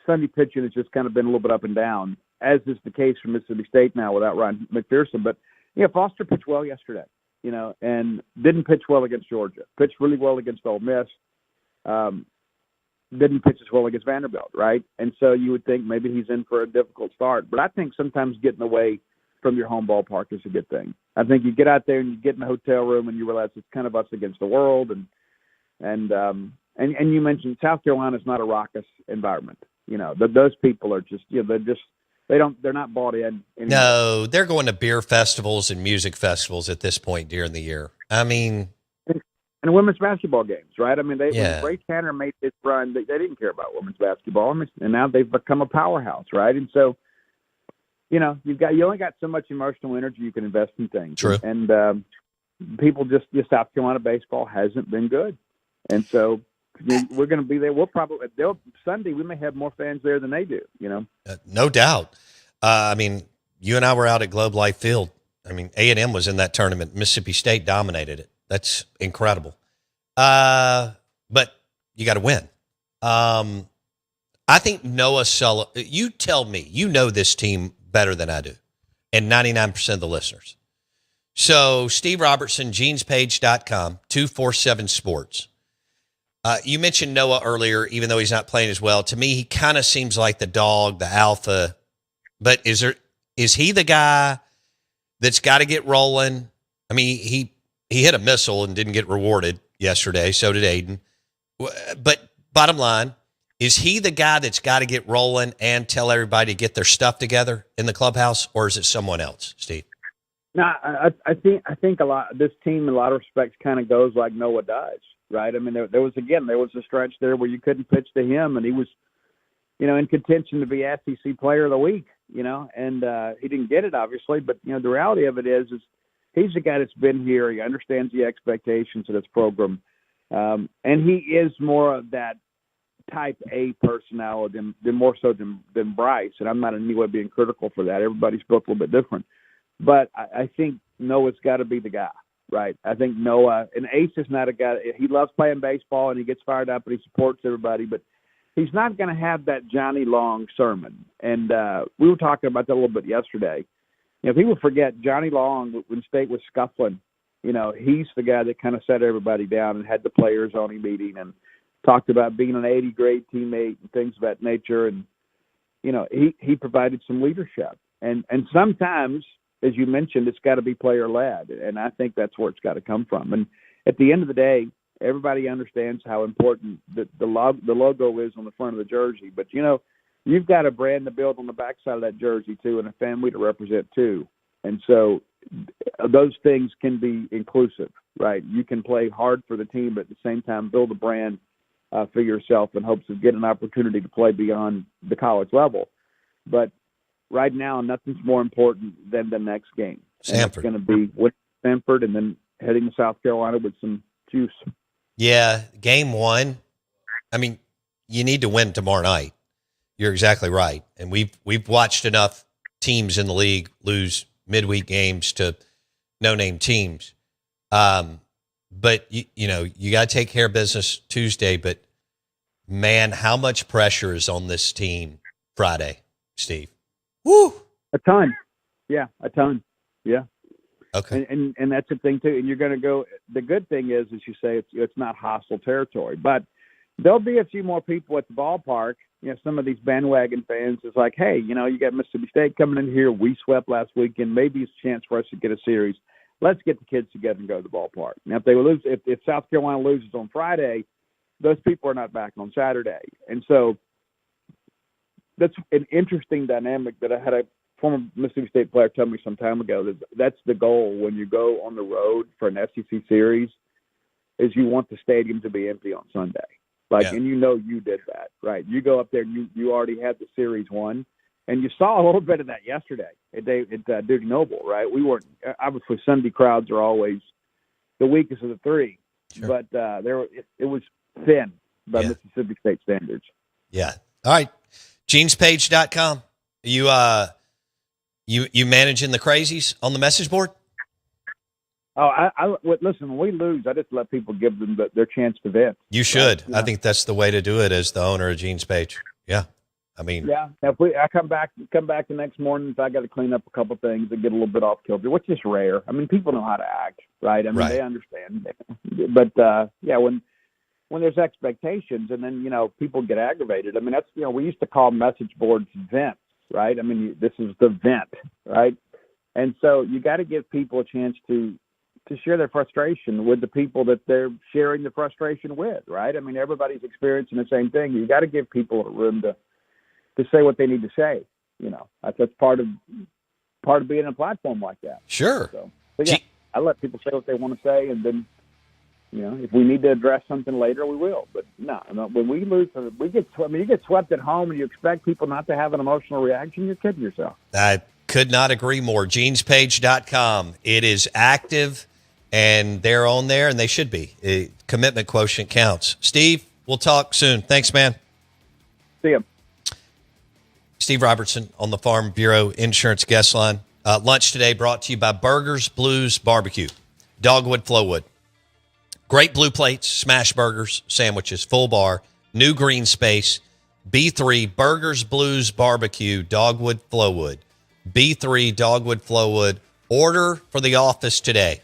Sunday pitching has just kind of been a little bit up and down, as is the case for Mississippi State now without Ryan McPherson. But, Foster pitched well yesterday, and didn't pitch well against Georgia. Pitched really well against Ole Miss. Didn't pitch as well against Vanderbilt, right? And so you would think maybe he's in for a difficult start. But I think sometimes getting away from your home ballpark is a good thing. I think you get out there and you get in the hotel room and you realize it's kind of us against the world. And you mentioned South Carolina's not a raucous environment. Those people are just, they're not bought in anymore. No, they're going to beer festivals and music festivals at this point during the year. I mean, and women's basketball games, right? I mean, when Ray Tanner made this run, they didn't care about women's basketball, and now they've become a powerhouse, right? And so, you only got so much emotional energy you can invest in things. True. And people just South Carolina baseball hasn't been good, and so we're going to be there. Sunday we may have more fans there than they do. No doubt. I mean, you and I were out at Globe Life Field. I mean, A&M was in that tournament. Mississippi State dominated it. That's incredible. But you got to win. I think Noah Sullivan, you tell me, you know this team better than I do, and 99% of the listeners. So Steve Robertson, genespage.com, 247 Sports. You mentioned Noah earlier, even though he's not playing as well. To me, he kind of seems like the dog, the alpha. But is he the guy that's got to get rolling? I mean, he hit a missile and didn't get rewarded yesterday. So did Aiden. But bottom line, is he the guy that's got to get rolling and tell everybody to get their stuff together in the clubhouse, or is it someone else, Steve? No, I think a lot. This team, in a lot of respects, kind of goes like Noah does, right? I mean, there was a stretch there where you couldn't pitch to him, and he was, in contention to be SEC Player of the Week, and he didn't get it, obviously. But the reality of it is he's the guy that's been here. He understands the expectations of this program, and he is more of that type A personality than more so than Bryce. And I'm not in any way being critical for that. Everybody's built a little bit different. But I think Noah's got to be the guy, right? I think Noah, and Ace is not a guy. He loves playing baseball and he gets fired up and he supports everybody, but he's not going to have that Johnny Long sermon. And we were talking about that a little bit yesterday. People forget Johnny Long, when State was scuffling, he's the guy that kind of set everybody down and had the players on a meeting and talked about being an 80-grade teammate and things of that nature. And, he provided some leadership. And sometimes, as you mentioned, it's got to be player-led, and I think that's where it's got to come from. And at the end of the day, everybody understands how important the logo is on the front of the jersey. But, you've got a brand to build on the backside of that jersey too, and a family to represent too. And so those things can be inclusive, right? You can play hard for the team, but at the same time build a brand for yourself in hopes of getting an opportunity to play beyond the college level. But right now, nothing's more important than the next game. And it's Samford. going to be with Stanford and then heading to South Carolina with some juice. Yeah, game one. I mean, you need to win tomorrow night. You're exactly right. And we've watched enough teams in the league lose midweek games to no-name teams. But, you know, you got to take care of business Tuesday. But, man, how much pressure is on this team Friday, Steve? Woo! A ton. Yeah, a ton. Yeah. Okay. And that's the thing, too. And you're going to go – the good thing is, as you say, it's not hostile territory. But there'll be a few more people at the ballpark. You know, some of these bandwagon fans is like, hey, you know, you got Mississippi State coming in here. We swept last weekend. Maybe it's a chance for us to get a series. Let's get the kids together and go to the ballpark. Now, if they lose, if South Carolina loses on Friday, those people are not back on Saturday. And so that's an interesting dynamic that I had a former Mississippi State player tell me some time ago. That's the goal when you go on the road for an SEC series, is you want the stadium to be empty on Sunday. And you know you did that, right? You go up there and you already had the series won. And you saw a little bit of that yesterday at Duke Noble, right? We weren't – obviously Sunday crowds are always the weakest of the three. Sure. But it was thin by Mississippi State standards. Yeah. All right. GenesPage.com. You managing the crazies on the message board? Oh, listen, when we lose, I just let people give them their chance to vent. You should. Right? I think that's the way to do it as the owner of Gene's Page. Yeah. I mean, yeah. If I come back the next morning, if I got to clean up a couple of things and get a little bit off kilter, which is rare. I mean, people know how to act, right? I mean, They understand. But when there's expectations, and then people get aggravated. I mean, that's we used to call message boards vents, right? I mean, this is the vent, right? And so you got to give people a chance to share their frustration with the people that they're sharing the frustration with, right? I mean, everybody's experiencing the same thing. You got to give people a room to say what they need to say. That's part of being on a platform like that. Sure. So, but yeah, I let people say what they want to say, and then, if we need to address something later, we will. But no, when we lose, you get swept at home, and you expect people not to have an emotional reaction. You're kidding yourself. I could not agree more. GenesPage.com. It is active, and they're on there, and they should be. Commitment quotient counts. Steve, we'll talk soon. Thanks, man. See you. Steve Robertson on the Farm Bureau Insurance Guest Line. Lunch today brought to you by Burgers Blues Barbecue, Dogwood Flowwood. Great blue plates, smash burgers, sandwiches, full bar, new green space, B3 Burgers Blues Barbecue, Dogwood Flowwood. B3 Dogwood Flowwood. Order for the office today.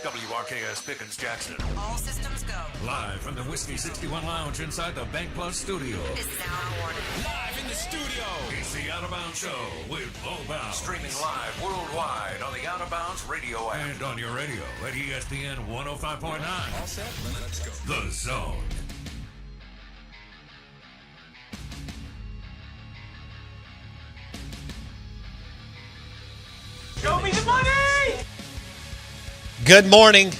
WRKS Pickens Jackson. All systems go. Live from the Whiskey 61 Lounge inside the Bank Plus studio. This is Now Warning. Live in the studio. It's the Out of Bounds Show with Bo Bounds. Streaming live worldwide on the Out of Bounds radio app. And on your radio at ESPN 105.9. All set? Let's go. The Zone. Show me the money! Good morning.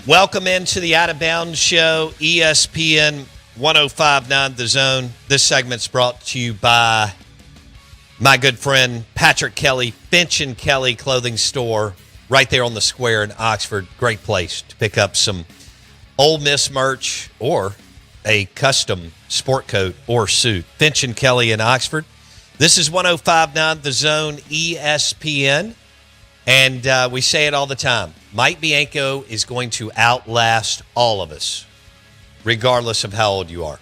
Welcome into the Out of Bounds Show, ESPN 105.9 The Zone. This segment's brought to you by my good friend Patrick Kelly, Finch and Kelly Clothing Store, right there on the square in Oxford. Great place to pick up some Ole Miss merch or a custom sport coat or suit. Finch and Kelly in Oxford. This is 105.9 The Zone, ESPN. And we say it all the time. Mike Bianco is going to outlast all of us, regardless of how old you are.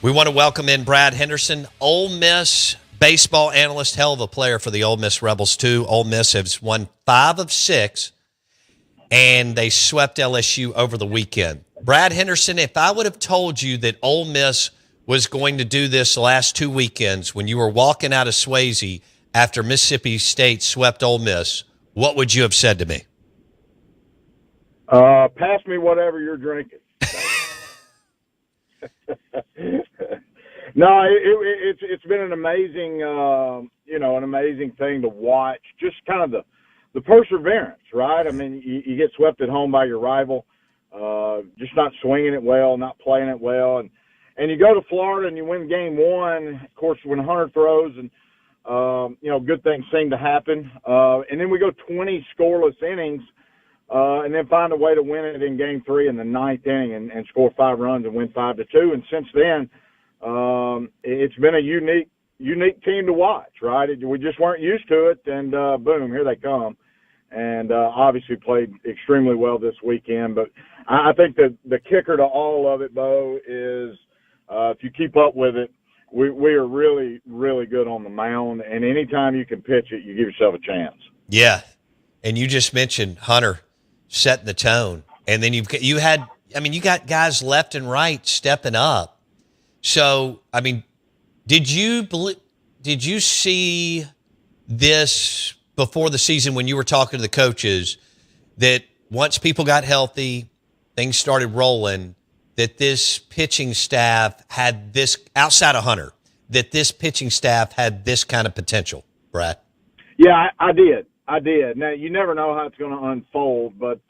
We want to welcome in Brad Henderson, Ole Miss baseball analyst, hell of a player for the Ole Miss Rebels, too. Ole Miss has won 5 of 6, and they swept LSU over the weekend. Brad Henderson, if I would have told you that Ole Miss was going to do this the last 2 weekends when you were walking out of Swayze after Mississippi State swept Ole Miss, what would you have said to me? Pass me whatever you're drinking. No, it's been an amazing, an amazing thing to watch. Just kind of the perseverance, right? I mean, you get swept at home by your rival, just not swinging it well, not playing it well, and you go to Florida and you win game 1. Of course, when Hunter throws and good things seem to happen. And then we go 20 scoreless innings, and then find a way to win it in game 3 in the 9th inning and score 5 runs and win 5-2. And since then, it's been a unique team to watch, right? We just weren't used to it, and boom, here they come. And obviously played extremely well this weekend. But I think that the kicker to all of it, Bo, is if you keep up with it, we are really, really good on the mound, and anytime you can pitch it, you give yourself a chance. Yeah, and you just mentioned Hunter setting the tone, and then you got guys left and right stepping up. So, I mean, did you see this before the season when you were talking to the coaches that once people got healthy, things started rolling, that this pitching staff had this, outside of Hunter, that this pitching staff had this kind of potential, Brad? Yeah, I did. Now, you never know how it's going to unfold, but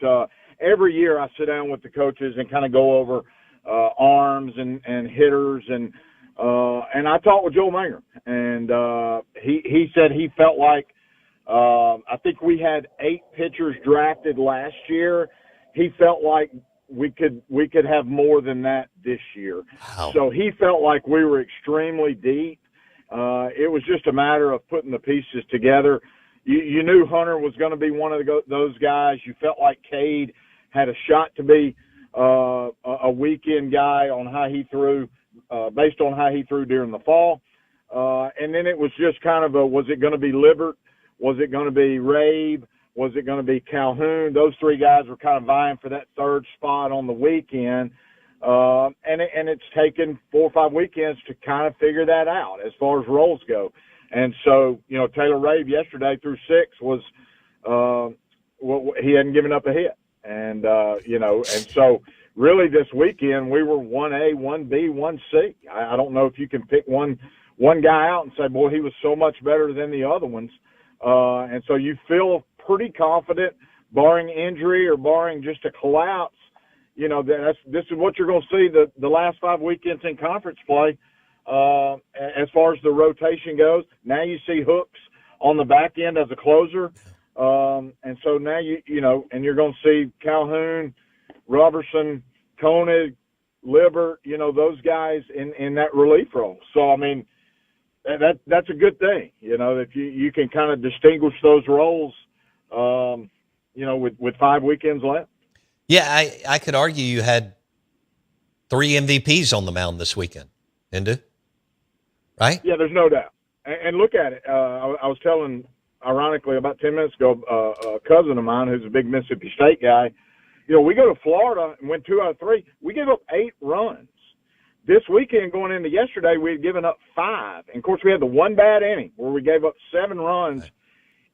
every year I sit down with the coaches and kind of go over arms and hitters, and I talked with Joe Manger, and he said he felt like I think we had 8 pitchers drafted last year. He felt like we could have more than that this year. Wow. So he felt like we were extremely deep. It was just a matter of putting the pieces together. You knew Hunter was going to be one of those guys. You felt like Cade had a shot to be a weekend guy on how he threw, based on how he threw during the fall. And then it was just kind of was it going to be Libert? Was it going to be Rabe? Was it going to be Calhoun? Those 3 guys were kind of vying for that 3rd spot on the weekend. And it's taken 4 or 5 weekends to kind of figure that out as far as roles go. And so, Taylor Rabe yesterday through 6 was, he hadn't given up a hit. And, and so really this weekend we were 1A, 1B, 1C. I don't know if you can pick one guy out and say, boy, he was so much better than the other ones. And so you feel pretty confident, barring injury or barring just a collapse, this is what you're going to see the last 5 weekends in conference play. As far as the rotation goes, now you see Hooks on the back end as a closer. And so now and you're going to see Calhoun, Robertson, Koenig, Libert, those guys in that relief role. So, I mean, that's a good thing, if you can kind of distinguish those roles, with 5 weekends left. Yeah, I could argue you had 3 MVPs on the mound this weekend, Indu, right? Yeah, there's no doubt. And look at it. I was ironically, about 10 minutes ago, a cousin of mine who's a big Mississippi State guy, we go to Florida and win 2 out of 3. We gave up 8 runs. This weekend going into yesterday, we had given up 5. And, of course, we had the one bad inning where we gave up 7 runs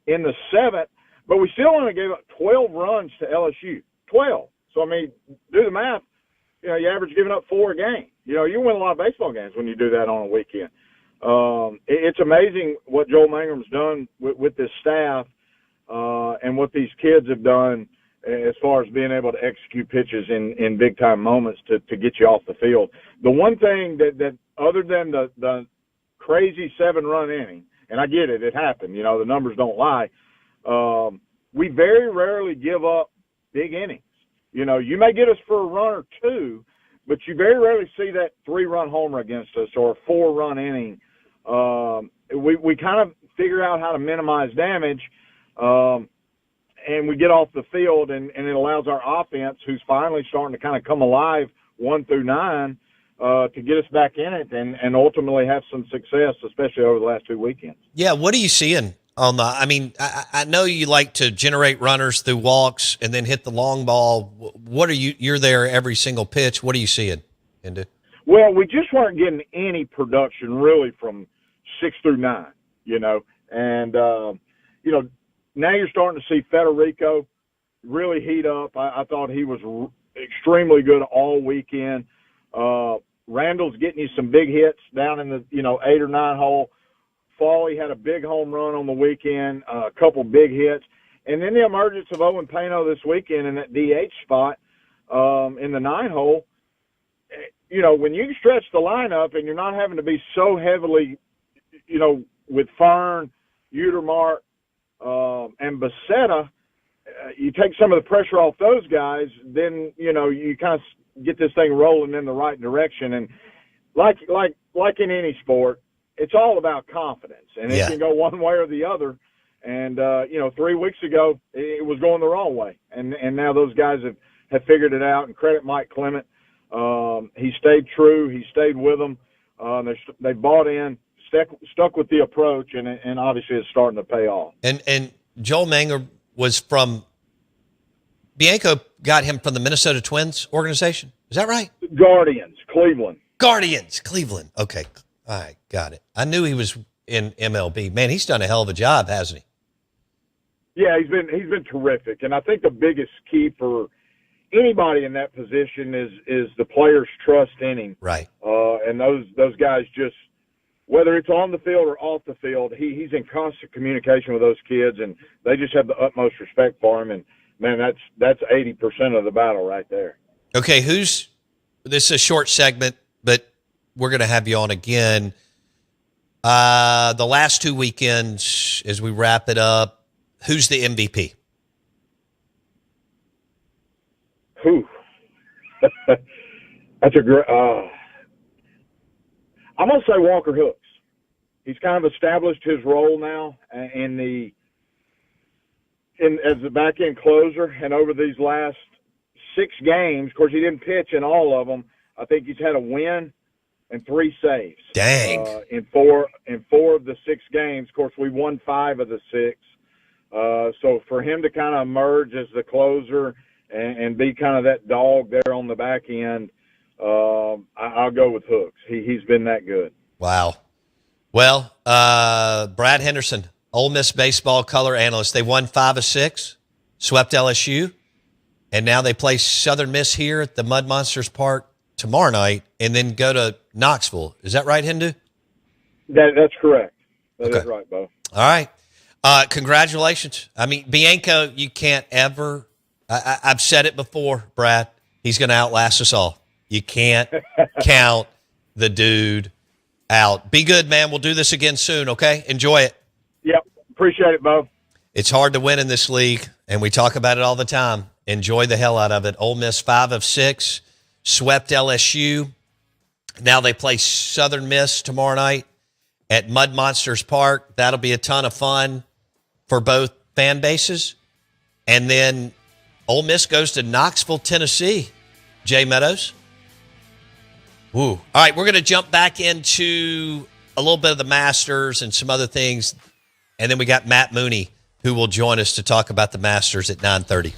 in the 7th, but we still only gave up 12 runs to LSU. 12. So, I mean, do the math. You average giving up 4 a game. You win a lot of baseball games when you do that on a weekend. It's amazing what Joel Mangum's done with this staff and what these kids have done as far as being able to execute pitches in big-time moments to get you off the field. The one thing that other than the crazy 7-run inning, and I get it, it happened. The numbers don't lie. We very rarely give up big innings. You may get us for a run or 2, but you very rarely see that 3-run homer against us or a 4-run inning. We kind of figure out how to minimize damage, and we get off the field, and it allows our offense, who's finally starting to kind of come alive 1 through 9, to get us back in it and ultimately have some success, especially over the last 2 weekends. Yeah, what are you seeing on the? I mean, I know you like to generate runners through walks and then hit the long ball. What are you? You're there every single pitch. What are you seeing, Hindu? Well, we just weren't getting any production really from 6 through 9, and now you're starting to see Federico really heat up. I thought he was extremely good all weekend. Randall's getting you some big hits down in the 8 or 9 hole. Foley had a big home run on the weekend, a couple big hits, and then the emergence of Owen Pano this weekend in that DH spot in the 9 hole. When you stretch the lineup and you're not having to be so heavily, with Fern, Utermark, and Becerra, you take some of the pressure off those guys, then, you kind of get this thing rolling in the right direction. And like in any sport, it's all about confidence, and it can go one way or the other. And, 3 weeks ago, it was going the wrong way. And now those guys have figured it out, and credit Mike Clement. He stayed true. He stayed with them. They bought in, stuck with the approach, and obviously it's starting to pay off. And Joel Manger was from Bianco, got him from the Minnesota Twins organization. Is that right? Guardians, Cleveland. Okay. All right. Got it. I knew he was in MLB. Man, he's done a hell of a job, hasn't he? Yeah, he's been terrific. And I think the biggest key for anybody in that position is the player's trust in him. Right. And those guys just, whether it's on the field or off the field, he's in constant communication with those kids, and they just have the utmost respect for him. And man, that's 80% of the battle right there. Okay, this is a short segment, but we're going to have you on again. The last 2 weekends, as we wrap it up, who's the MVP? Whew. That's a great. I'm going to say Walker Hooks. He's kind of established his role now as the back end closer, and over these last 6 games, of course, he didn't pitch in all of them. I think he's had a win and 3 saves. Dang. In four of the 6 games. Of course, we won 5 of the 6. So for him to kind of emerge as the closer and be kind of that dog there on the back end, I'll go with Hooks. He's been that good. Wow. Well, Brad Henderson, Ole Miss baseball color analyst. They won 5 of 6, swept LSU, and now they play Southern Miss here at the Mud Monsters Park tomorrow night, and then go to Knoxville. Is that right, Hindu? That's correct. That is right, Bo. All right. Congratulations. I mean, Bianco, you can't ever. I've said it before, Brad. He's going to outlast us all. You can't count the dude out. Be good, man. We'll do this again soon, okay? Enjoy it. Yep. Appreciate it, Bo. It's hard to win in this league, and we talk about it all the time. Enjoy the hell out of it. Ole Miss 5 of 6, swept LSU. Now they play Southern Miss tomorrow night at Mud Monsters Park. That'll be a ton of fun for both fan bases. And then Ole Miss goes to Knoxville, Tennessee. Jay Meadows. Woo. All right, we're going to jump back into a little bit of the Masters and some other things. And then we got Matt Mooney, who will join us to talk about the Masters at 9:30.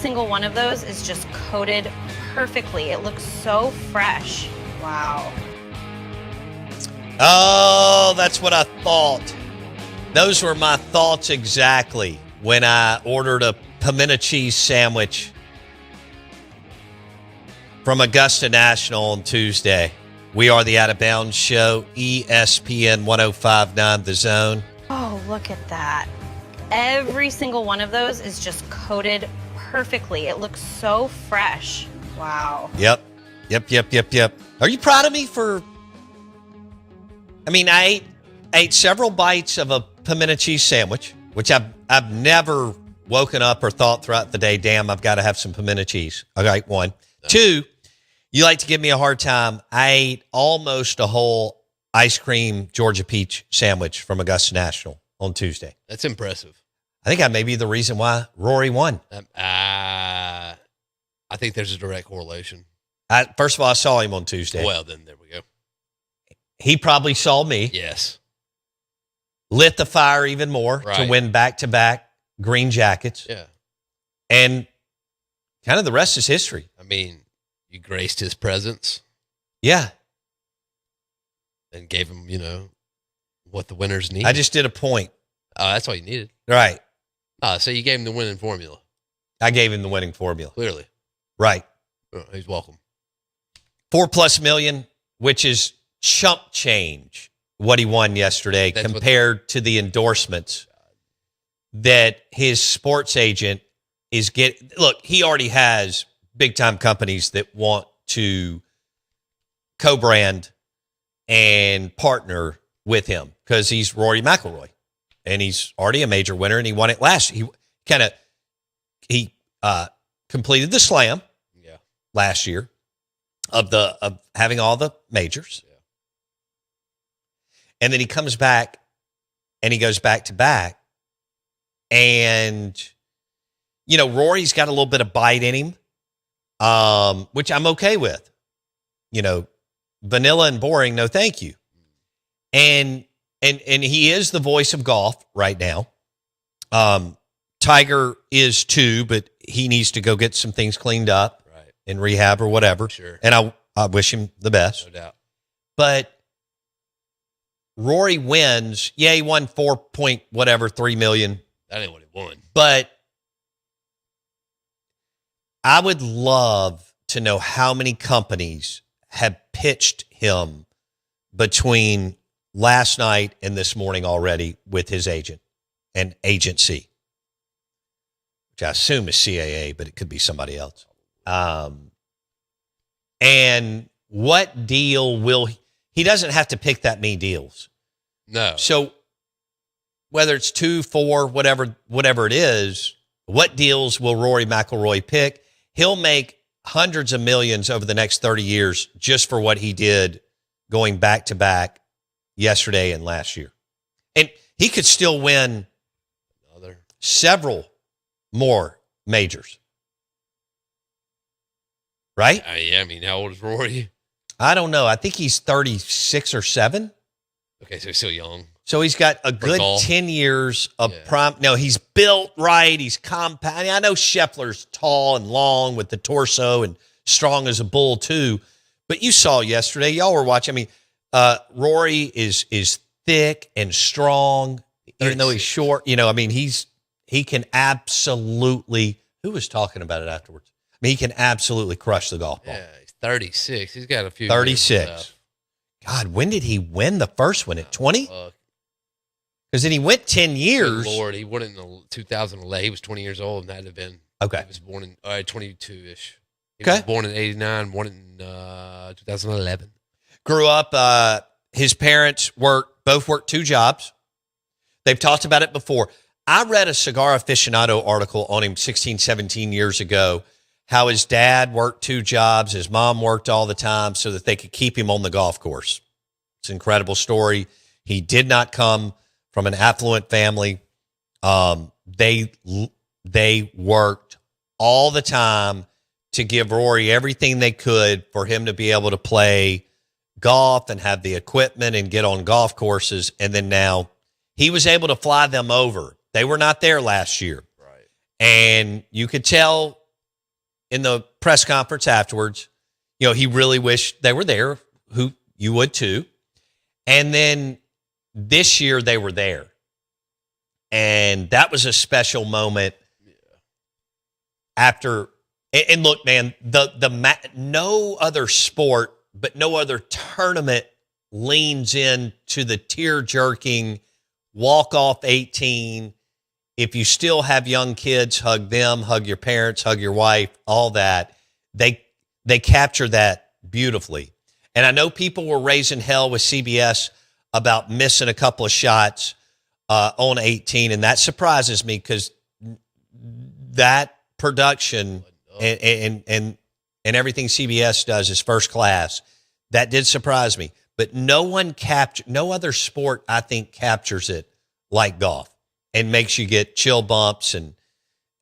single one of those is just coated perfectly. It looks so fresh. Wow. Oh, that's what I thought. Those were my thoughts exactly when I ordered a pimento cheese sandwich from Augusta National on Tuesday. We are the Out of Bounds Show, ESPN 1059 The Zone. Oh, look at that. Every single one of those is just coated perfectly. It looks so fresh. Wow. Yep. Are you proud of me for... I mean, I ate several bites of a pimento cheese sandwich, which I've never woken up or thought throughout the day, damn, I've got to have some pimento cheese. Okay, one. No. Two, you like to give me a hard time. I ate almost a whole ice cream Georgia peach sandwich from Augusta National on Tuesday. That's impressive. I think I may be the reason why Rory won. I think there's a direct correlation. First of all, I saw him on Tuesday. Well, then there we go. He probably saw me. Yes. Lit the fire even more to win back-to-back green jackets. Yeah. And kind of the rest is history. I mean, you graced his presence. Yeah. And gave him, what the winners need. I just did a point. Oh, that's all you needed. Right. So you gave him the winning formula. I gave him the winning formula. Clearly. Right. He's welcome. $4+ million, which is chump change, what he won yesterday compared to the endorsements that his sports agent is getting. Look, he already has big-time companies that want to co-brand and partner with him because he's Rory McIlroy, and he's already a major winner, and he won it last year. He completed the slam last year of having all the majors. Yeah. And then he comes back and he goes back to back. And, Rory's got a little bit of bite in him, which I'm okay with. Vanilla and boring, no thank you. And he is the voice of golf right now. Tiger is too, but he needs to go get some things cleaned up in rehab or whatever. Sure. And I wish him the best. No doubt. But Rory wins. Yeah, he won 3 million. That ain't what he won. But I would love to know how many companies have pitched him between last night and this morning already with his agent and agency, which I assume is CAA, but it could be somebody else. And what deal will he doesn't have to pick that many deals. No. So whether it's 2, 4, whatever it is, what deals will Rory McIlroy pick? He'll make hundreds of millions over the next 30 years just for what he did going back to back yesterday and last year. And he could still win several more majors. Right? Yeah, how old is Rory? I don't know. I think he's 36 or 7. Okay, so he's still young. So he's got a good 10 years of prime. No, he's built right. He's compact. I know Scheffler's tall and long with the torso and strong as a bull too. But you saw yesterday, y'all were watching. Rory is thick and strong, even though he's short. He can absolutely. Who was talking about it afterwards? He can absolutely crush the golf ball. Yeah, he's 36. He's got a few. 36. God, when did he win the first one? At 20? Because then he went 10 years. Good Lord, he won it in 2011. He was 20 years old, and that had been. Okay. He was born in 22-ish. He was born in 89, won it in 2011. Grew up, his parents both worked 2 jobs. They've talked about it before. I read a Cigar Aficionado article on him 16, 17 years ago, how his dad worked 2 jobs, his mom worked all the time so that they could keep him on the golf course. It's an incredible story. He did not come from an affluent family. They worked all the time to give Rory everything they could for him to be able to play golf and have the equipment and get on golf courses. And then now he was able to fly them over. They were not there last year. Right. And you could tell in the press conference afterwards, he really wished they were there, who you would too. And then this year they were there. And that was a special moment after. And look, man, no other sport, but no other tournament leans into the tear-jerking walk-off 18. If you still have young kids, hug them, hug your parents, hug your wife, all that. They capture that beautifully. And I know people were raising hell with CBS about missing a couple of shots on 18, and that surprises me because that production and everything CBS does is first class. That did surprise me. But no other sport, I think, captures it like golf and makes you get chill bumps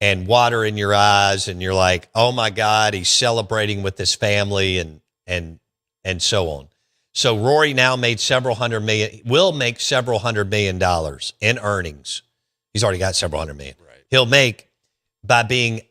and water in your eyes, and you're like, oh my God, he's celebrating with his family and so on. So Rory now will make several $100 million in earnings. He's already got several $100 million. Right. He'll make by being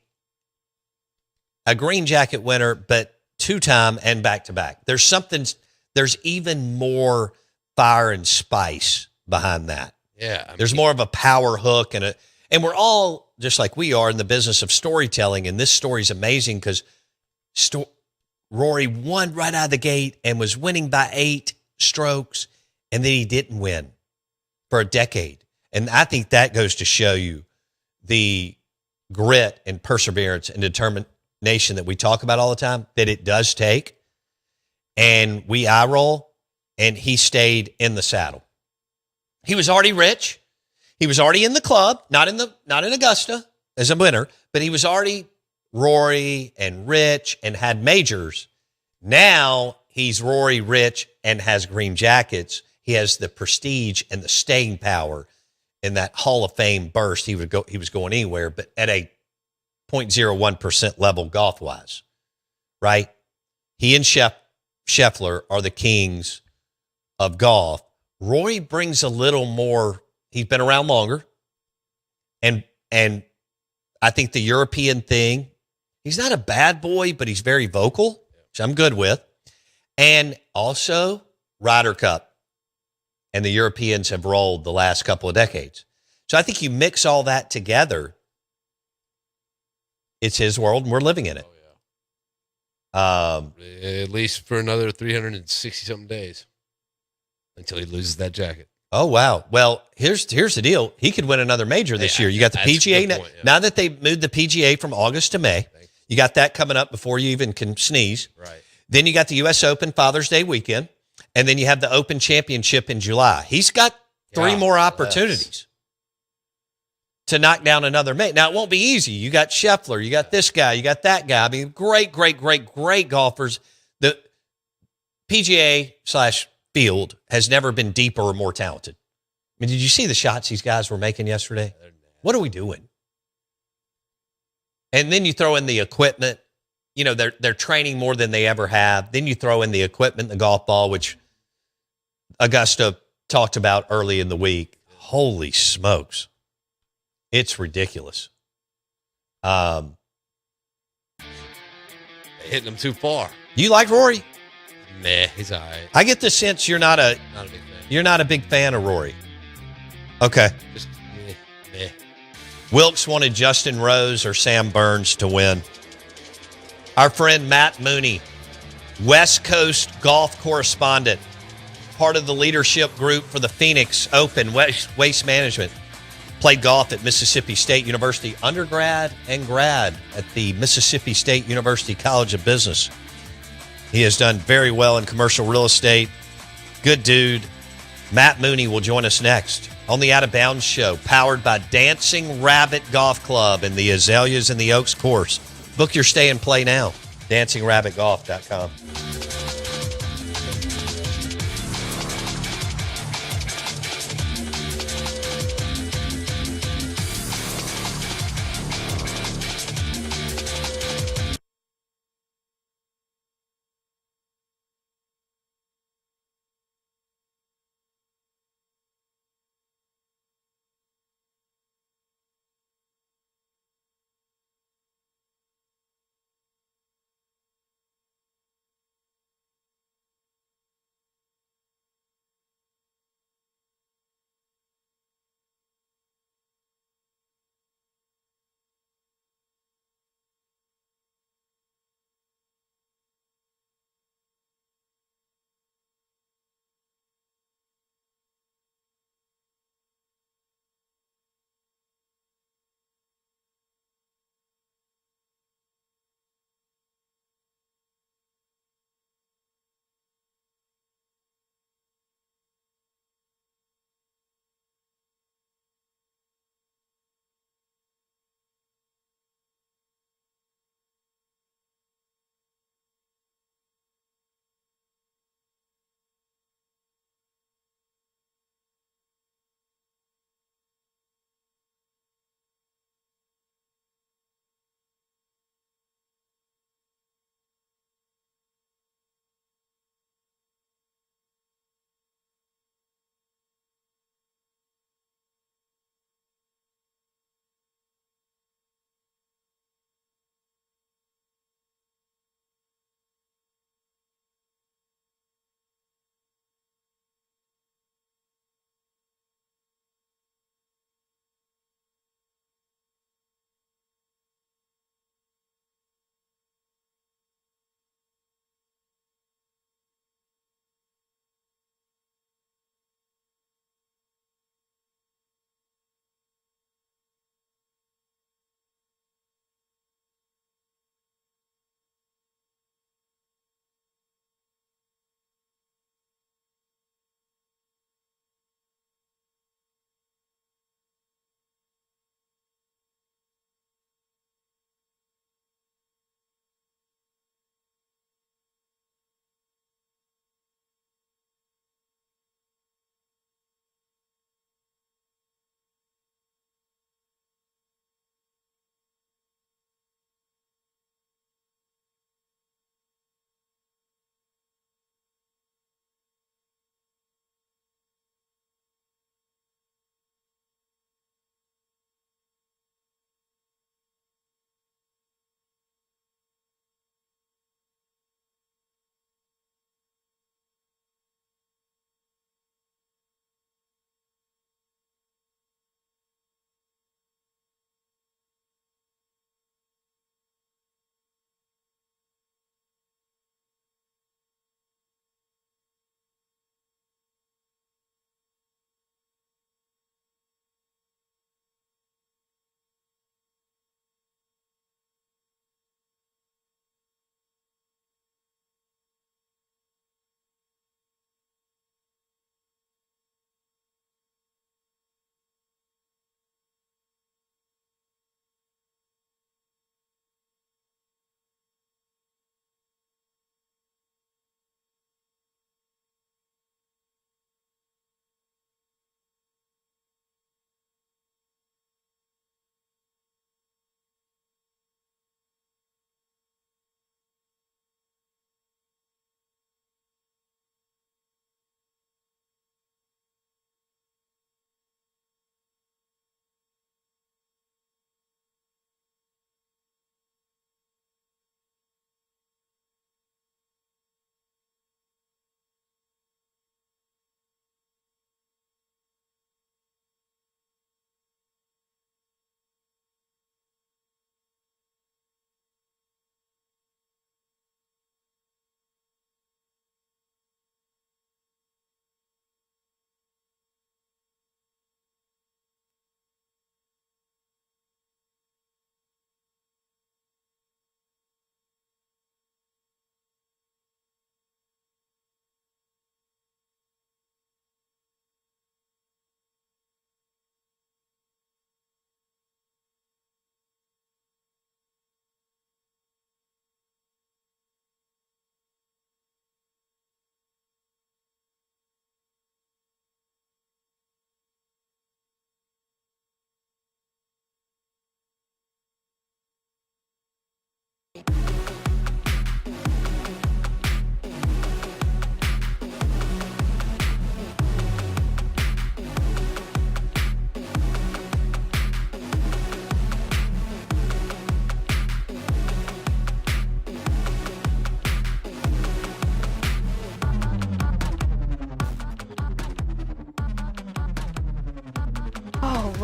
a green jacket winner, but 2-time and back-to-back. There's even more fire and spice behind that. Yeah. There's more of a power hook and we're all, just like we are, in the business of storytelling. And this story's amazing because Rory won right out of the gate and was winning by 8 strokes, and then he didn't win for a decade. And I think that goes to show you the grit and perseverance and determination that we talk about all the time, that it does take. And we eye roll, and he stayed in the saddle. He was already rich. He was already in the club, not in Augusta as a winner, but he was already Rory and rich and had majors. Now he's Rory, rich, and has green jackets. He has the prestige and the staying power in that Hall of Fame burst. He was going anywhere, but at a 0.01% level golf-wise, right? He and Scheffler are the kings of golf. Rory brings a little more. He's been around longer, and I think the European thing. He's not a bad boy, but he's very vocal, which I'm good with, and also Ryder Cup, and the Europeans have rolled the last couple of decades. So I think you mix all that together. It's his world, and we're living in it. At least for another 360-something days until he loses that jacket. Oh, wow. Well, here's the deal. He could win another major this year. You got the PGA. Now that they've moved the PGA from August to May, you got that coming up before you even can sneeze. Right. Then you got the U.S. Open Father's Day weekend, and then you have the Open Championship in July. He's got 3 more opportunities to knock down another major. Now, it won't be easy. You got Scheffler. You got this guy. You got that guy. I mean, great golfers. The PGA/field has never been deeper or more talented. I mean, did you see the shots these guys were making yesterday? What are we doing? And then you throw in the equipment. You know, they're training more than they ever have. Then you throw in the equipment, the golf ball, which Augusta talked about early in the week. Holy smokes. It's ridiculous. Hitting him too far. You like Rory? Meh, he's all right. I get the sense you're not a Not a big fan. you're not a big fan of Rory. Okay. Just meh. Wilkes wanted Justin Rose or Sam Burns to win. Our friend Matt Mooney, West Coast golf correspondent, part of the leadership group for the Phoenix Open Waste Management. Played golf at Mississippi State University, undergrad and grad at the Mississippi State University College of Business. He has done very well in commercial real estate. Good dude. Matt Mooney will join us next on the Out of Bounds Show, powered by Dancing Rabbit Golf Club and the Azaleas and the Oaks course. Book your stay and play now. DancingRabbitGolf.com.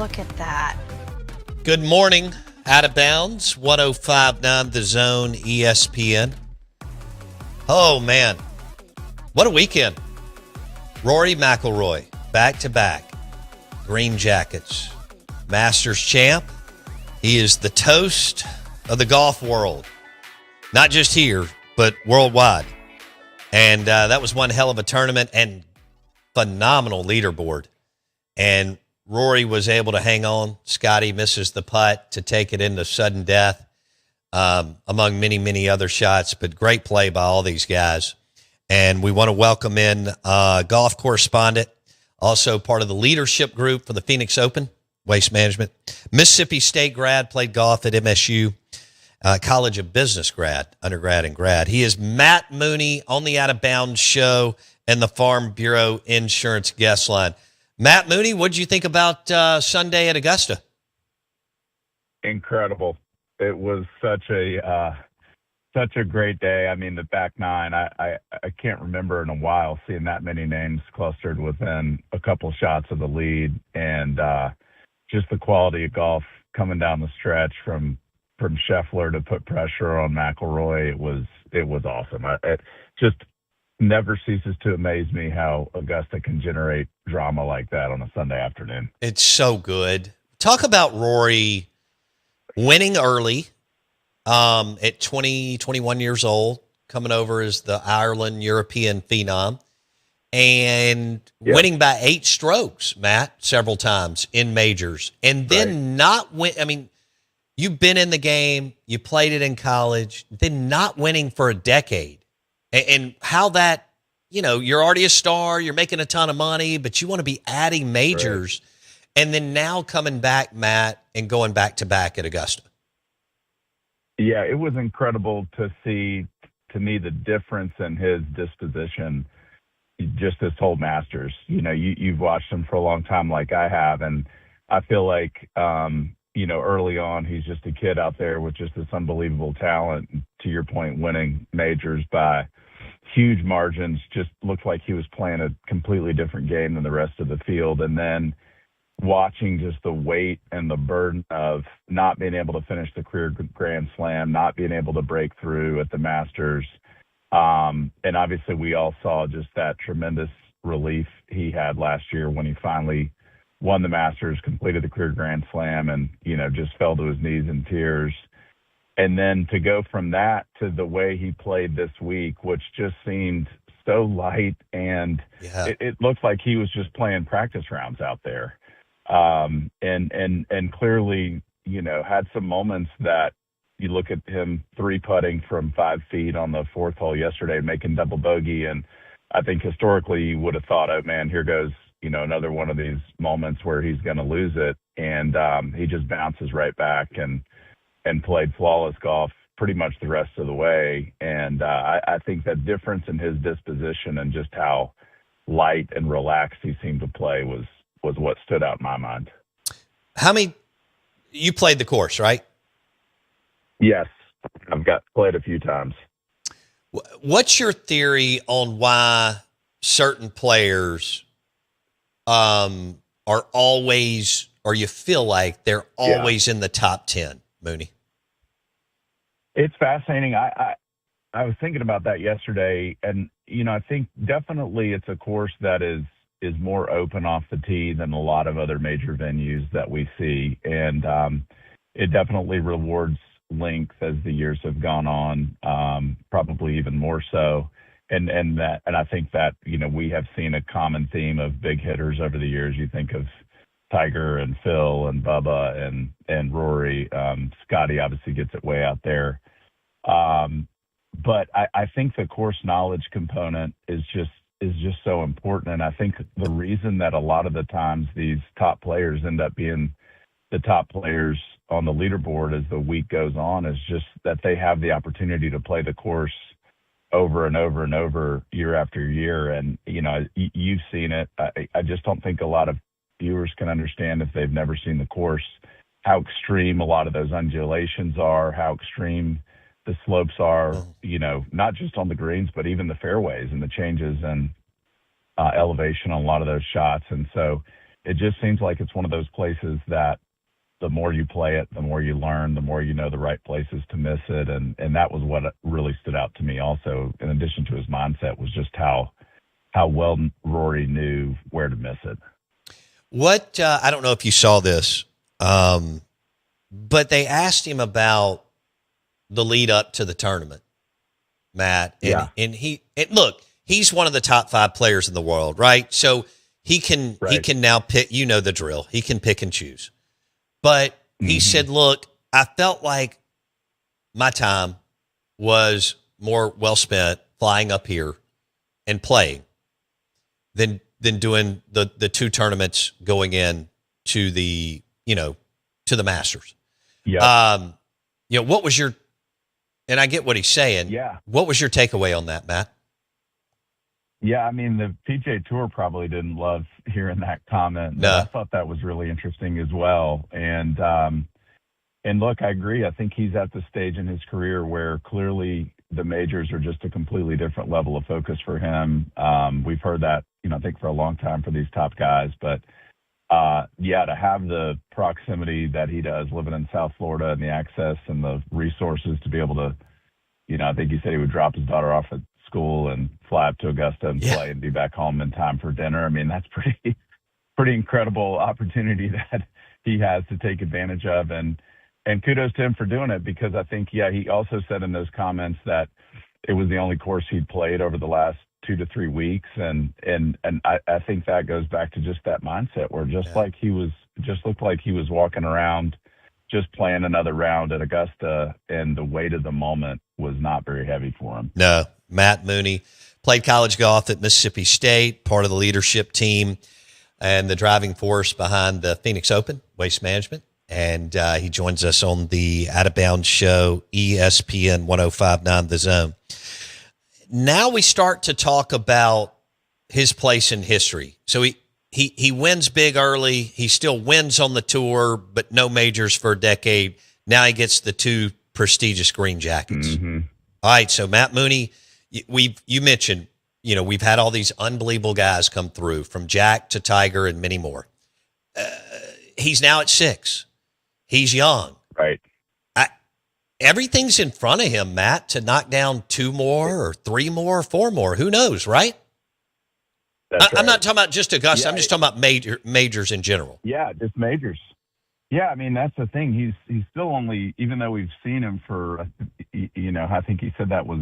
look at that. Good morning. Out of bounds, 105.9 The Zone, ESPN. Oh, man. What a weekend. Rory McIlroy, back-to-back. Green Jackets. Masters champ. He is the toast of the golf world. Not just here, but worldwide. And that was one hell of a tournament and phenomenal leaderboard. And Rory was able to hang on. Scotty misses the putt to take it into sudden death, among many, many other shots. But great play by all these guys. And we want to welcome in golf correspondent, also part of the leadership group for the Phoenix Open, Waste Management. Mississippi State grad, played golf at MSU. College of Business grad, undergrad and grad. He is Matt Mooney on the Out of Bounds show and the Farm Bureau Insurance guest line. Matt Mooney, what did you think about Sunday at Augusta? Incredible. It was such a great day. I mean, the back nine, I can't remember in a while seeing that many names clustered within a couple shots of the lead, and just the quality of golf coming down the stretch from Scheffler to put pressure on McIlroy. It was awesome. It just never ceases to amaze me how Augusta can generate drama like that on a Sunday afternoon. It's so good. Talk about Rory winning early at 20, 21 years old, coming over as the Ireland European phenom, and winning by 8 strokes, Matt, several times in majors, and then not win. I mean, you've been in the game, you played it in college, then not winning for a decade. And how that, you're already a star, you're making a ton of money, but you want to be adding majors, and then now coming back, Matt, and going back-to-back at Augusta. Yeah, it was incredible to see, to me, the difference in his disposition just this whole Masters. You've watched him for a long time like I have, and I feel like, early on, he's just a kid out there with just this unbelievable talent. To your point, winning majors by huge margins, just looked like he was playing a completely different game than the rest of the field. And then watching just the weight and the burden of not being able to finish the career Grand Slam, not being able to break through at the Masters. And obviously we all saw just that tremendous relief he had last year when he finally won the Masters, completed the career Grand Slam, and, just fell to his knees in tears. And then to go from that to the way he played this week, which just seemed so light, and it looked like he was just playing practice rounds out there. And clearly, had some moments that you look at him 3-putting from 5 feet on the 4th hole yesterday, making double bogey. And I think historically you would have thought, oh man, here goes, another one of these moments where he's going to lose it. And he just bounces right back and played flawless golf pretty much the rest of the way. And I think that difference in his disposition and just how light and relaxed he seemed to play was what stood out in my mind. You played the course, right? Yes. I've played a few times. What's your theory on why certain players are always, or you feel like they're always in the top 10, Mooney? It's fascinating. I was thinking about that yesterday, and, I think definitely it's a course that is more open off the tee than a lot of other major venues that we see. And it definitely rewards length as the years have gone on, probably even more so. And I think that, we have seen a common theme of big hitters over the years. You think of Tiger and Phil and Bubba and Rory. Scotty obviously gets it way out there. But I think the course knowledge component is just so important. And I think the reason that a lot of the times these top players end up being the top players on the leaderboard as the week goes on is just that they have the opportunity to play the course over and over and over year after year. And, you've seen it. I just don't think a lot of viewers can understand, if they've never seen the course, how extreme a lot of those undulations are, how extreme the slopes are, not just on the greens, but even the fairways and the changes in elevation on a lot of those shots. And so it just seems like it's one of those places that the more you play it, the more you learn, the more you know the right places to miss it. And that was what really stood out to me also, in addition to his mindset, was just how well Rory knew where to miss it. What, I don't know if you saw this, but they asked him about the lead up to the tournament, Matt. And look, he's one of the top 5 players in the world, right? So he can now pick, the drill. He can pick and choose. But he said, look, I felt like my time was more well spent flying up here and playing than doing the 2 tournaments going in to the, to the Masters. Yeah. What was your, and I get what he's saying. Yeah. What was your takeaway on that, Matt? Yeah, I mean, the PGA Tour probably didn't love hearing that comment. No. I thought that was really interesting as well. And look, I agree. I think he's at the stage in his career where clearly the majors are just a completely different level of focus for him. We've heard that, I think for a long time for these top guys. But, to have the proximity that he does living in South Florida and the access and the resources to be able to, I think he said he would drop his daughter off at school and fly up to Augusta and play and be back home in time for dinner. I mean, that's pretty incredible opportunity that he has to take advantage of. And kudos to him for doing it, because I think, he also said in those comments that it was the only course he'd played over the last 2 to 3 weeks. And I think that goes back to just that mindset where just looked like he was walking around, just playing another round at Augusta, and the weight of the moment was not very heavy for him. No. Matt Mooney played college golf at Mississippi State, part of the leadership team and the driving force behind the Phoenix Open, Waste Management. And he joins us on the Out of Bounds show, ESPN 105.9 The Zone. Now we start to talk about his place in history. So he wins big early. He still wins on the tour, but no majors for a decade. Now he gets the 2 prestigious green jackets. Mm-hmm. All right, so Matt Mooney, you mentioned, we've had all these unbelievable guys come through, from Jack to Tiger and many more. He's now at 6. He's young. Right. Everything's in front of him, Matt, to knock down 2 more or 3 more or 4 more. Who knows, right? I'm not talking about just Augusta. I'm just talking about majors in general. Yeah, just majors. Yeah, I mean, that's the thing. He's still only, even though we've seen him for, I think he said that was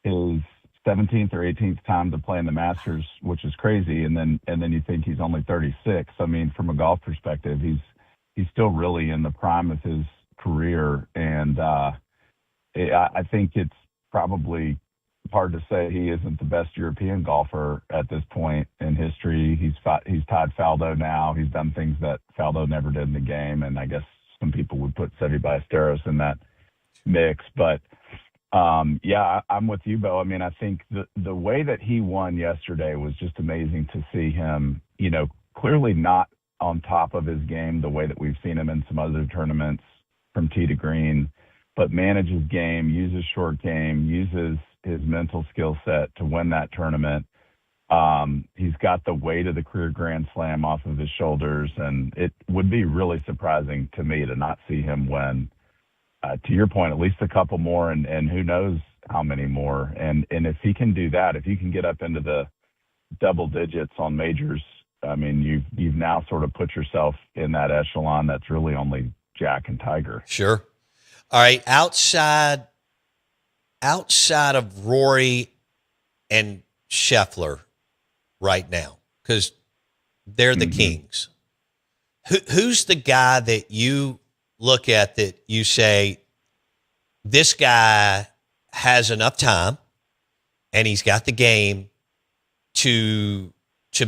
his 17th or 18th time to play in the Masters, which is crazy. And then you think he's only 36. I mean, from a golf perspective, he's still really in the prime of his career. And I think it's probably hard to say he isn't the best European golfer at this point in history. He's tied Faldo now. He's done things that Faldo never did in the game, and I guess some people would put Seve Ballesteros in that mix. But I'm with you, Bo. I mean, I think the way that he won yesterday was just amazing to see him. Clearly not on top of his game the way that we've seen him in some other tournaments from tee to green, but manage his game, use his short game, uses his mental skill set to win that tournament. He's got the weight of the career Grand Slam off of his shoulders, and it would be really surprising to me to not see him win. To your point, at least a couple more, and who knows how many more. And if he can do that, if you can get up into the double digits on majors, I mean, you've now sort of put yourself in that echelon that's really only Jack and Tiger. Sure. All right, outside of Rory and Scheffler right now, because they're the kings. Who's the guy that you look at that you say, this guy has enough time and he's got the game to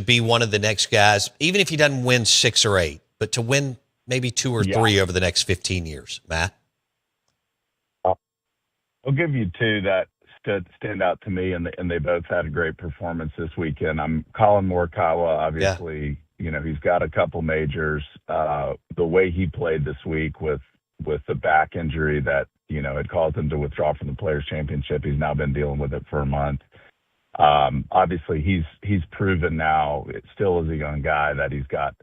be one of the next guys, even if he doesn't win 6 or 8, but to win maybe 2 or 3 over the next 15 years, Matt? I'll give you 2 that stand out to me, and they both had a great performance this weekend. I'm Colin Morikawa, obviously. Yeah. He's got a couple majors. The way he played this week with the back injury that, had caused him to withdraw from the Players' Championship, he's now been dealing with it for a month. Obviously, he's proven now, it still is a young guy, that he's got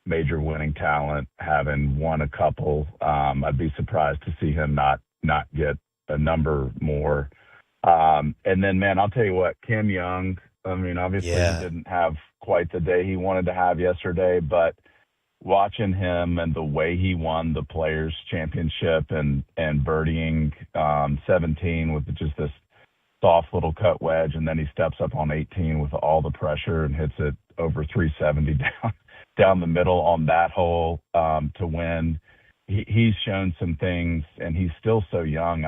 major winning talent, having won a couple. I'd be surprised to see him not get a number more. And then, man, I'll tell you what, Kim Young, I mean, obviously he didn't have quite the day he wanted to have yesterday, but watching him and the way he won the Players Championship and birdieing 17 with just this soft little cut wedge, and then he steps up on 18 with all the pressure and hits it over 370 down the middle on that hole to win. He's shown some things, and he's still so young.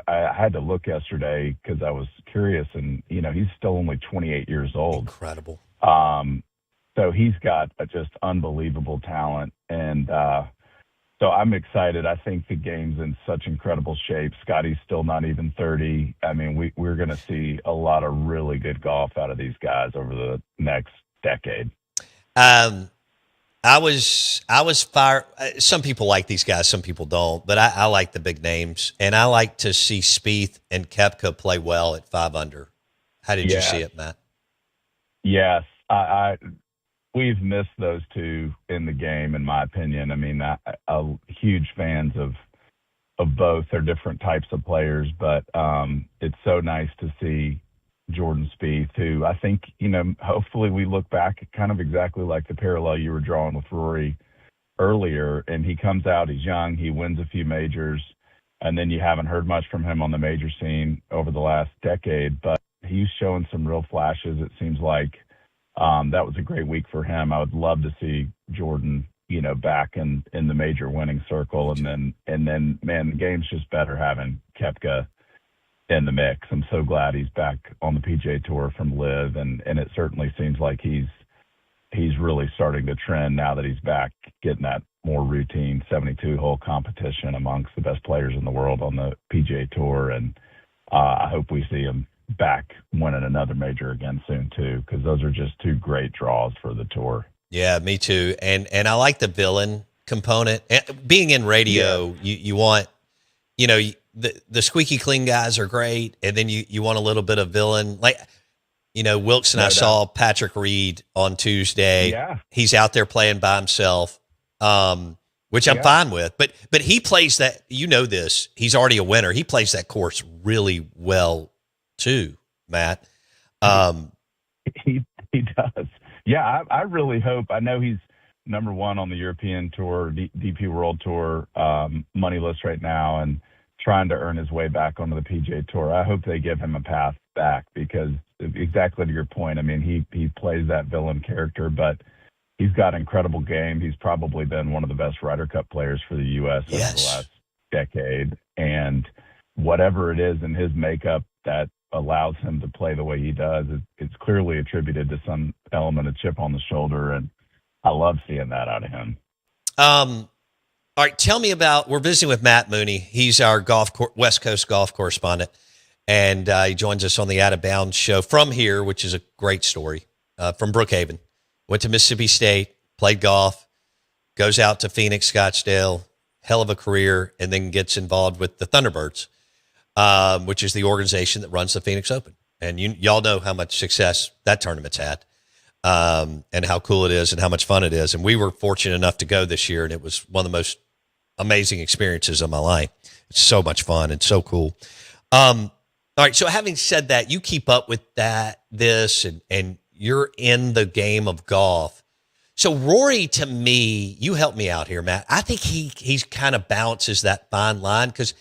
I had to look yesterday because I was curious, and he's still only 28 years old. Incredible. So he's got a just unbelievable talent, and so I'm excited. I think the game's in such incredible shape. Scotty's still not even 30. I mean, we're going to see a lot of really good golf out of these guys over the next decade. I was fired. Some people like these guys, some people don't, but I like the big names, and I like to see Spieth and Koepka play well at 5 under. How did you see it, Matt? Yes, we've missed those two in the game, in my opinion. I mean, I'm huge fans of both. They're different types of players, but it's so nice to see Jordan Spieth, who I think, hopefully we look back at kind of exactly like the parallel you were drawing with Rory earlier, and he comes out, he's young, he wins a few majors, and then you haven't heard much from him on the major scene over the last decade, but he's showing some real flashes. It seems like that was a great week for him. I would love to see Jordan, back in the major winning circle, and then man, the game's just better having Koepka in the mix. I'm so glad he's back on the PGA Tour from Live, and it certainly seems like he's really starting to trend now that he's back, getting that more routine 72-hole competition amongst the best players in the world on the PGA Tour, and I hope we see him back winning another major again soon too, because those are just two great draws for the tour. Yeah, me too. And I like the villain component. Being in radio, you want, the squeaky clean guys are great, and then you want a little bit of villain. Like, Wilkes and I saw Patrick Reed on Tuesday. Yeah. He's out there playing by himself, which I'm fine with. But he plays that, this. He's already a winner. He plays that course really well too, Matt. He does. Yeah, I really hope. I know he's number one on the European Tour, DP World Tour money list right now, and trying to earn his way back onto the PGA Tour. I hope they give him a path back, because exactly to your point, I mean, he plays that villain character, but he's got incredible game. He's probably been one of the best Ryder Cup players for the U.S. over the last decade, and whatever it is in his makeup that allows him to play the way he does, it's clearly attributed to some element of chip on the shoulder, and I love seeing that out of him. All right, tell me about, we're visiting with Matt Mooney. He's our West Coast golf correspondent, and he joins us on the Out of Bounds show from here, which is a great story, from Brookhaven. Went to Mississippi State, played golf, goes out to Phoenix, Scottsdale, hell of a career, and then gets involved with the Thunderbirds, which is the organization that runs the Phoenix Open. And y'all know how much success that tournament's had, and how cool it is and how much fun it is. And we were fortunate enough to go this year, and it was one of the most amazing experiences of my life. It's so much fun and so cool. All right. So having said that, you keep up with this, and you're in the game of golf. So Rory, to me, you help me out here, Matt. I think he's kind of balances that fine line because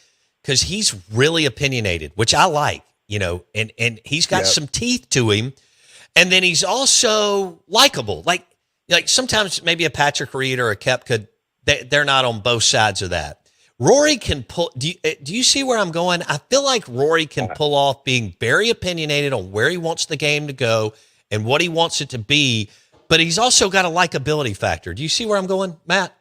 he's really opinionated, which I like, and he's got some teeth to him. And then he's also likable. Like sometimes maybe a Patrick Reed or a Koepka, they're not on both sides of that. Rory can pull. Do you see where I'm going? I feel like Rory can pull off being very opinionated on where he wants the game to go and what he wants it to be, but he's also got a likability factor. Do you see where I'm going, Matt?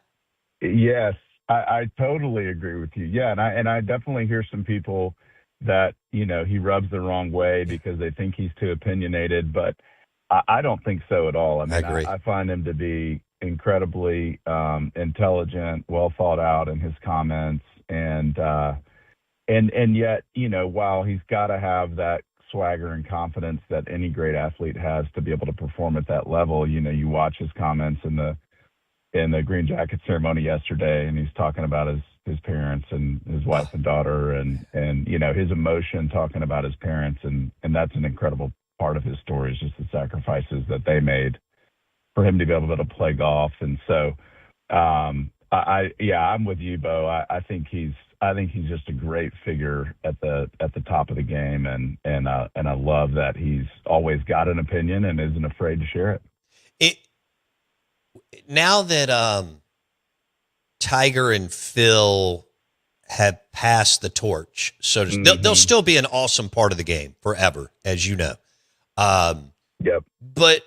Yes, I totally agree with you. Yeah, and I definitely hear some people that he rubs the wrong way because they think he's too opinionated, but I don't think so at all. I mean, I agree. I find him to be incredibly intelligent, well thought out in his comments, and yet, while he's got to have that swagger and confidence that any great athlete has to be able to perform at that level. You know, you watch his comments in the green jacket ceremony yesterday, and he's talking about his parents and his wife and daughter, and you know, his emotion talking about his parents, and that's an incredible part of his story, is just the sacrifices that they made for him to be able to play golf. And so I'm with you, Bo. I think he's just a great figure at the top of the game, and I love that he's always got an opinion and isn't afraid to share it. Now that Tiger and Phil have passed the torch, so they'll still be an awesome part of the game forever, as you know. Yep. But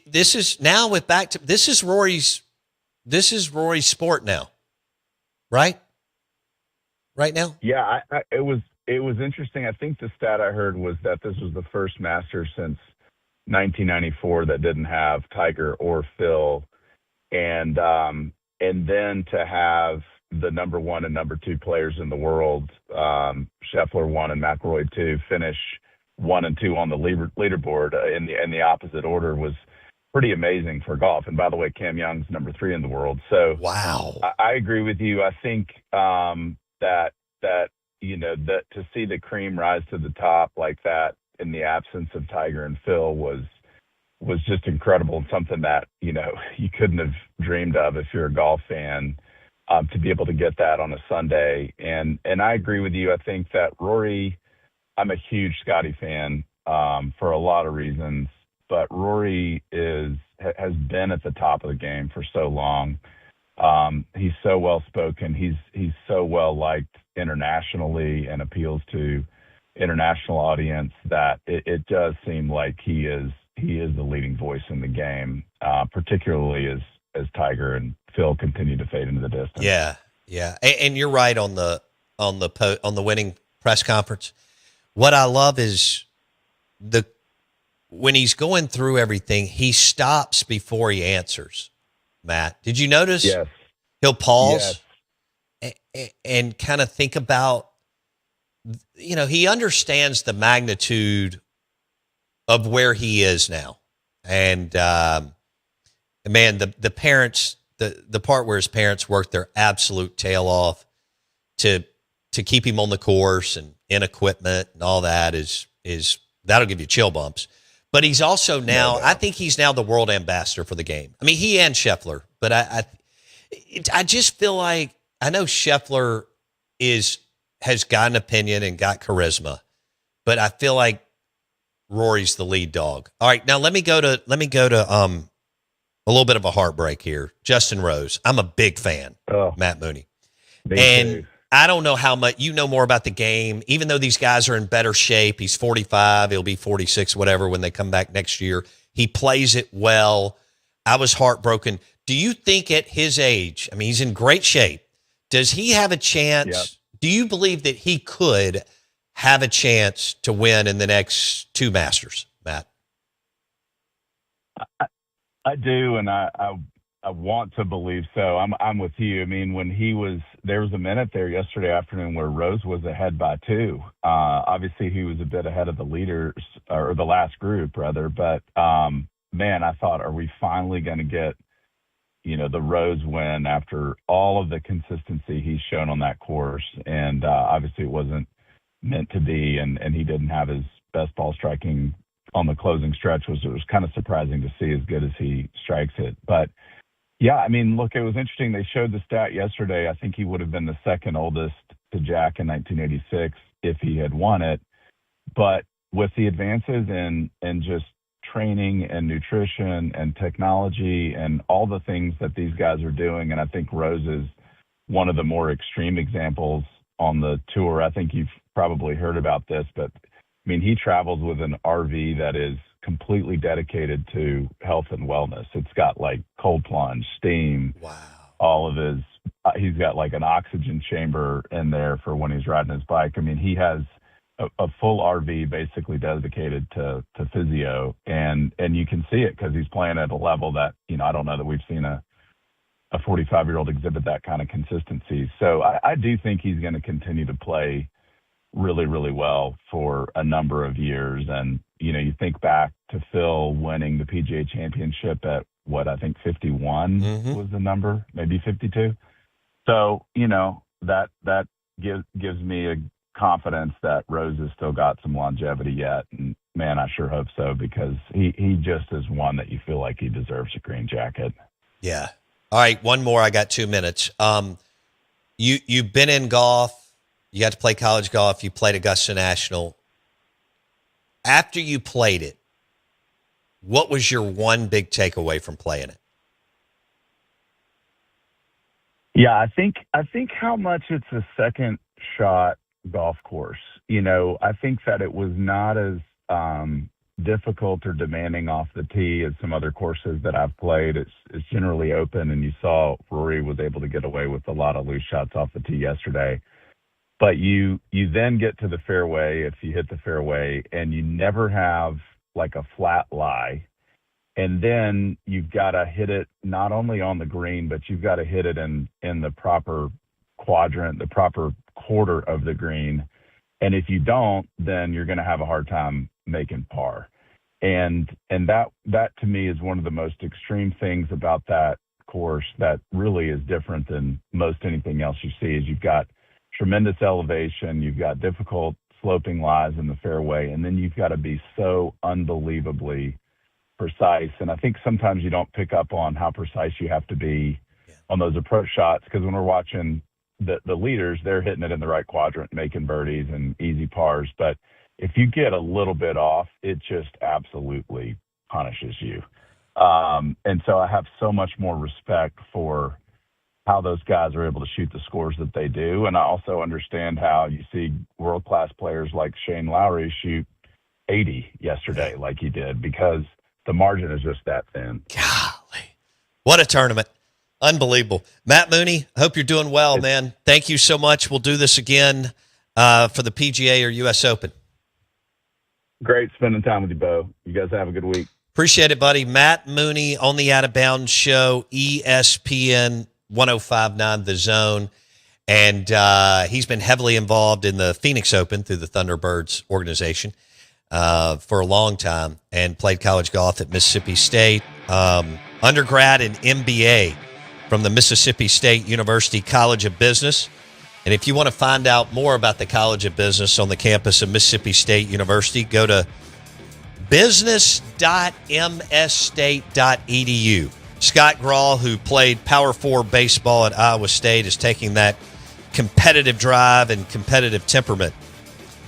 this is now this is Rory's sport now, right? Right now? Yeah, it was interesting. I think the stat I heard was that this was the first Masters since 1994 that didn't have Tiger or Phil, and then to have the number one and number two players in the world, Scheffler 1 and McIlroy 2, finish 1 and 2 on the leaderboard in the opposite order was pretty amazing for golf. And by the way, Cam Young's number 3 in the world. So wow, I agree with you. I think that you know, that to see the cream rise to the top like that in the absence of Tiger and Phil was just incredible, and something that, you know, you couldn't have dreamed of if you're a golf fan, to be able to get that on a Sunday. And I agree with you. I think that Rory, I'm a huge Scotty fan for a lot of reasons, but Rory has been at the top of the game for so long. He's so well spoken. He's so well liked internationally and appeals to international audience that it does seem like he is the leading voice in the game, particularly as Tiger and Phil continue to fade into the distance. Yeah, and you're right on the winning press conference. What I love is when he's going through everything, he stops before he answers. Matt, did you notice? Yes. He'll pause and kind of think about, you know, he understands the magnitude of where he is now. And, man, the parents, the part where his parents worked their absolute tail off to keep him on the course and in equipment and all that is that'll give you chill bumps. But he's also now, I think he's now the world ambassador for the game. I mean, he and Scheffler, but I just feel like, I know Scheffler has got an opinion and got charisma, but I feel like Rory's the lead dog. All right, now let me go to a little bit of a heartbreak here. Justin Rose, I'm a big fan. Matt Mooney, and too. I don't know how much you know more about the game. Even though these guys are in better shape, he's 45, he'll be 46, whatever, when they come back next year. He plays it well. I was heartbroken. Do you think at his age, I mean, he's in great shape, does he have a chance? Yep. Do you believe that he could have a chance to win in the next 2 Masters, Matt? I do, and I want to believe so. I'm with you. I mean, there was a minute there yesterday afternoon where Rose was ahead by 2. Obviously, he was a bit ahead of the leaders, or the last group rather. But man, I thought, are we finally going to get, you know, the Rose win after all of the consistency he's shown on that course? And obviously, it wasn't meant to be, and he didn't have his best ball striking on the closing stretch. It was kind of surprising to see as good as he strikes it. But yeah, I mean, look, it was interesting. They showed the stat yesterday. I think he would have been the second oldest to Jack in 1986 if he had won it. But with the advances in just training and nutrition and technology and all the things that these guys are doing, and I think Rose is one of the more extreme examples on the tour. I think you've probably heard about this, but I mean, he travels with an RV that is completely dedicated to health and wellness. It's got like cold plunge, steam, all of his, he's got like an oxygen chamber in there for when he's riding his bike. I mean, he has a full RV basically dedicated to physio, and you can see it because he's playing at a level that, you know, I don't know that we've seen a 45-year-old exhibit that kind of consistency. So I do think he's going to continue to play really, really well for a number of years. And, you think back to Phil winning the PGA championship at what I think 51 was the number, maybe 52. So, that gives me a confidence that Rose has still got some longevity yet. And man, I sure hope so, because he just is one that you feel like he deserves a green jacket. Yeah. All right. One more. I got 2 minutes. You've been in golf. You got to play college golf. You played Augusta National. After you played it, what was your one big takeaway from playing it? Yeah, I think how much it's a second shot golf course. I think that it was not as difficult or demanding off the tee as some other courses that I've played. It's generally open, and you saw Rory was able to get away with a lot of loose shots off the tee yesterday. But you then get to the fairway, if you hit the fairway, and you never have like a flat lie. And then you've got to hit it not only on the green, but you've got to hit it in the proper quadrant, the proper quarter of the green. And if you don't, then you're going to have a hard time making par. And that to me is one of the most extreme things about that course that really is different than most anything else you see. Is you've got tremendous elevation, you've got difficult sloping lies in the fairway, and then you've got to be so unbelievably precise. And I think sometimes you don't pick up on how precise you have to be on those approach shots, because when we're watching the leaders, they're hitting it in the right quadrant, making birdies and easy pars. But if you get a little bit off, it just absolutely punishes you. And so I have so much more respect for how those guys are able to shoot the scores that they do. And I also understand how you see world-class players like Shane Lowry shoot 80 yesterday like he did, because the margin is just that thin. Golly. What a tournament. Unbelievable. Matt Mooney, hope you're doing well, man. Thank you so much. We'll do this again for the PGA or U.S. Open. Great spending time with you, Bo. You guys have a good week. Appreciate it, buddy. Matt Mooney on the Out of Bounds Show, ESPN 105.9 The Zone. And he's been heavily involved in the Phoenix Open through the Thunderbirds organization for a long time, and played college golf at Mississippi State. Undergrad and MBA from the Mississippi State University College of Business. And if you want to find out more about the College of Business on the campus of Mississippi State University, go to business.msstate.edu. Scott Grawl, who played Power 4 baseball at Iowa State, is taking that competitive drive and competitive temperament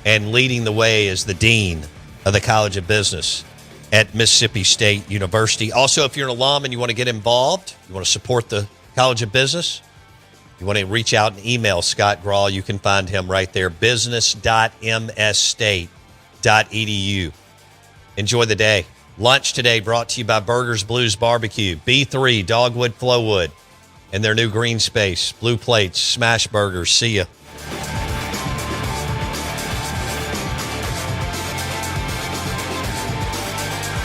and leading the way as the dean of the College of Business at Mississippi State University. Also, if you're an alum and you want to get involved, you want to support the College of Business, you want to reach out and email Scott Grawl, you can find him right there, business.msstate.edu. Enjoy the day. Lunch today brought to you by Burgers Blues Barbecue, B3, Dogwood, Flowwood, and their new green space, Blue Plates, Smash Burgers. See ya.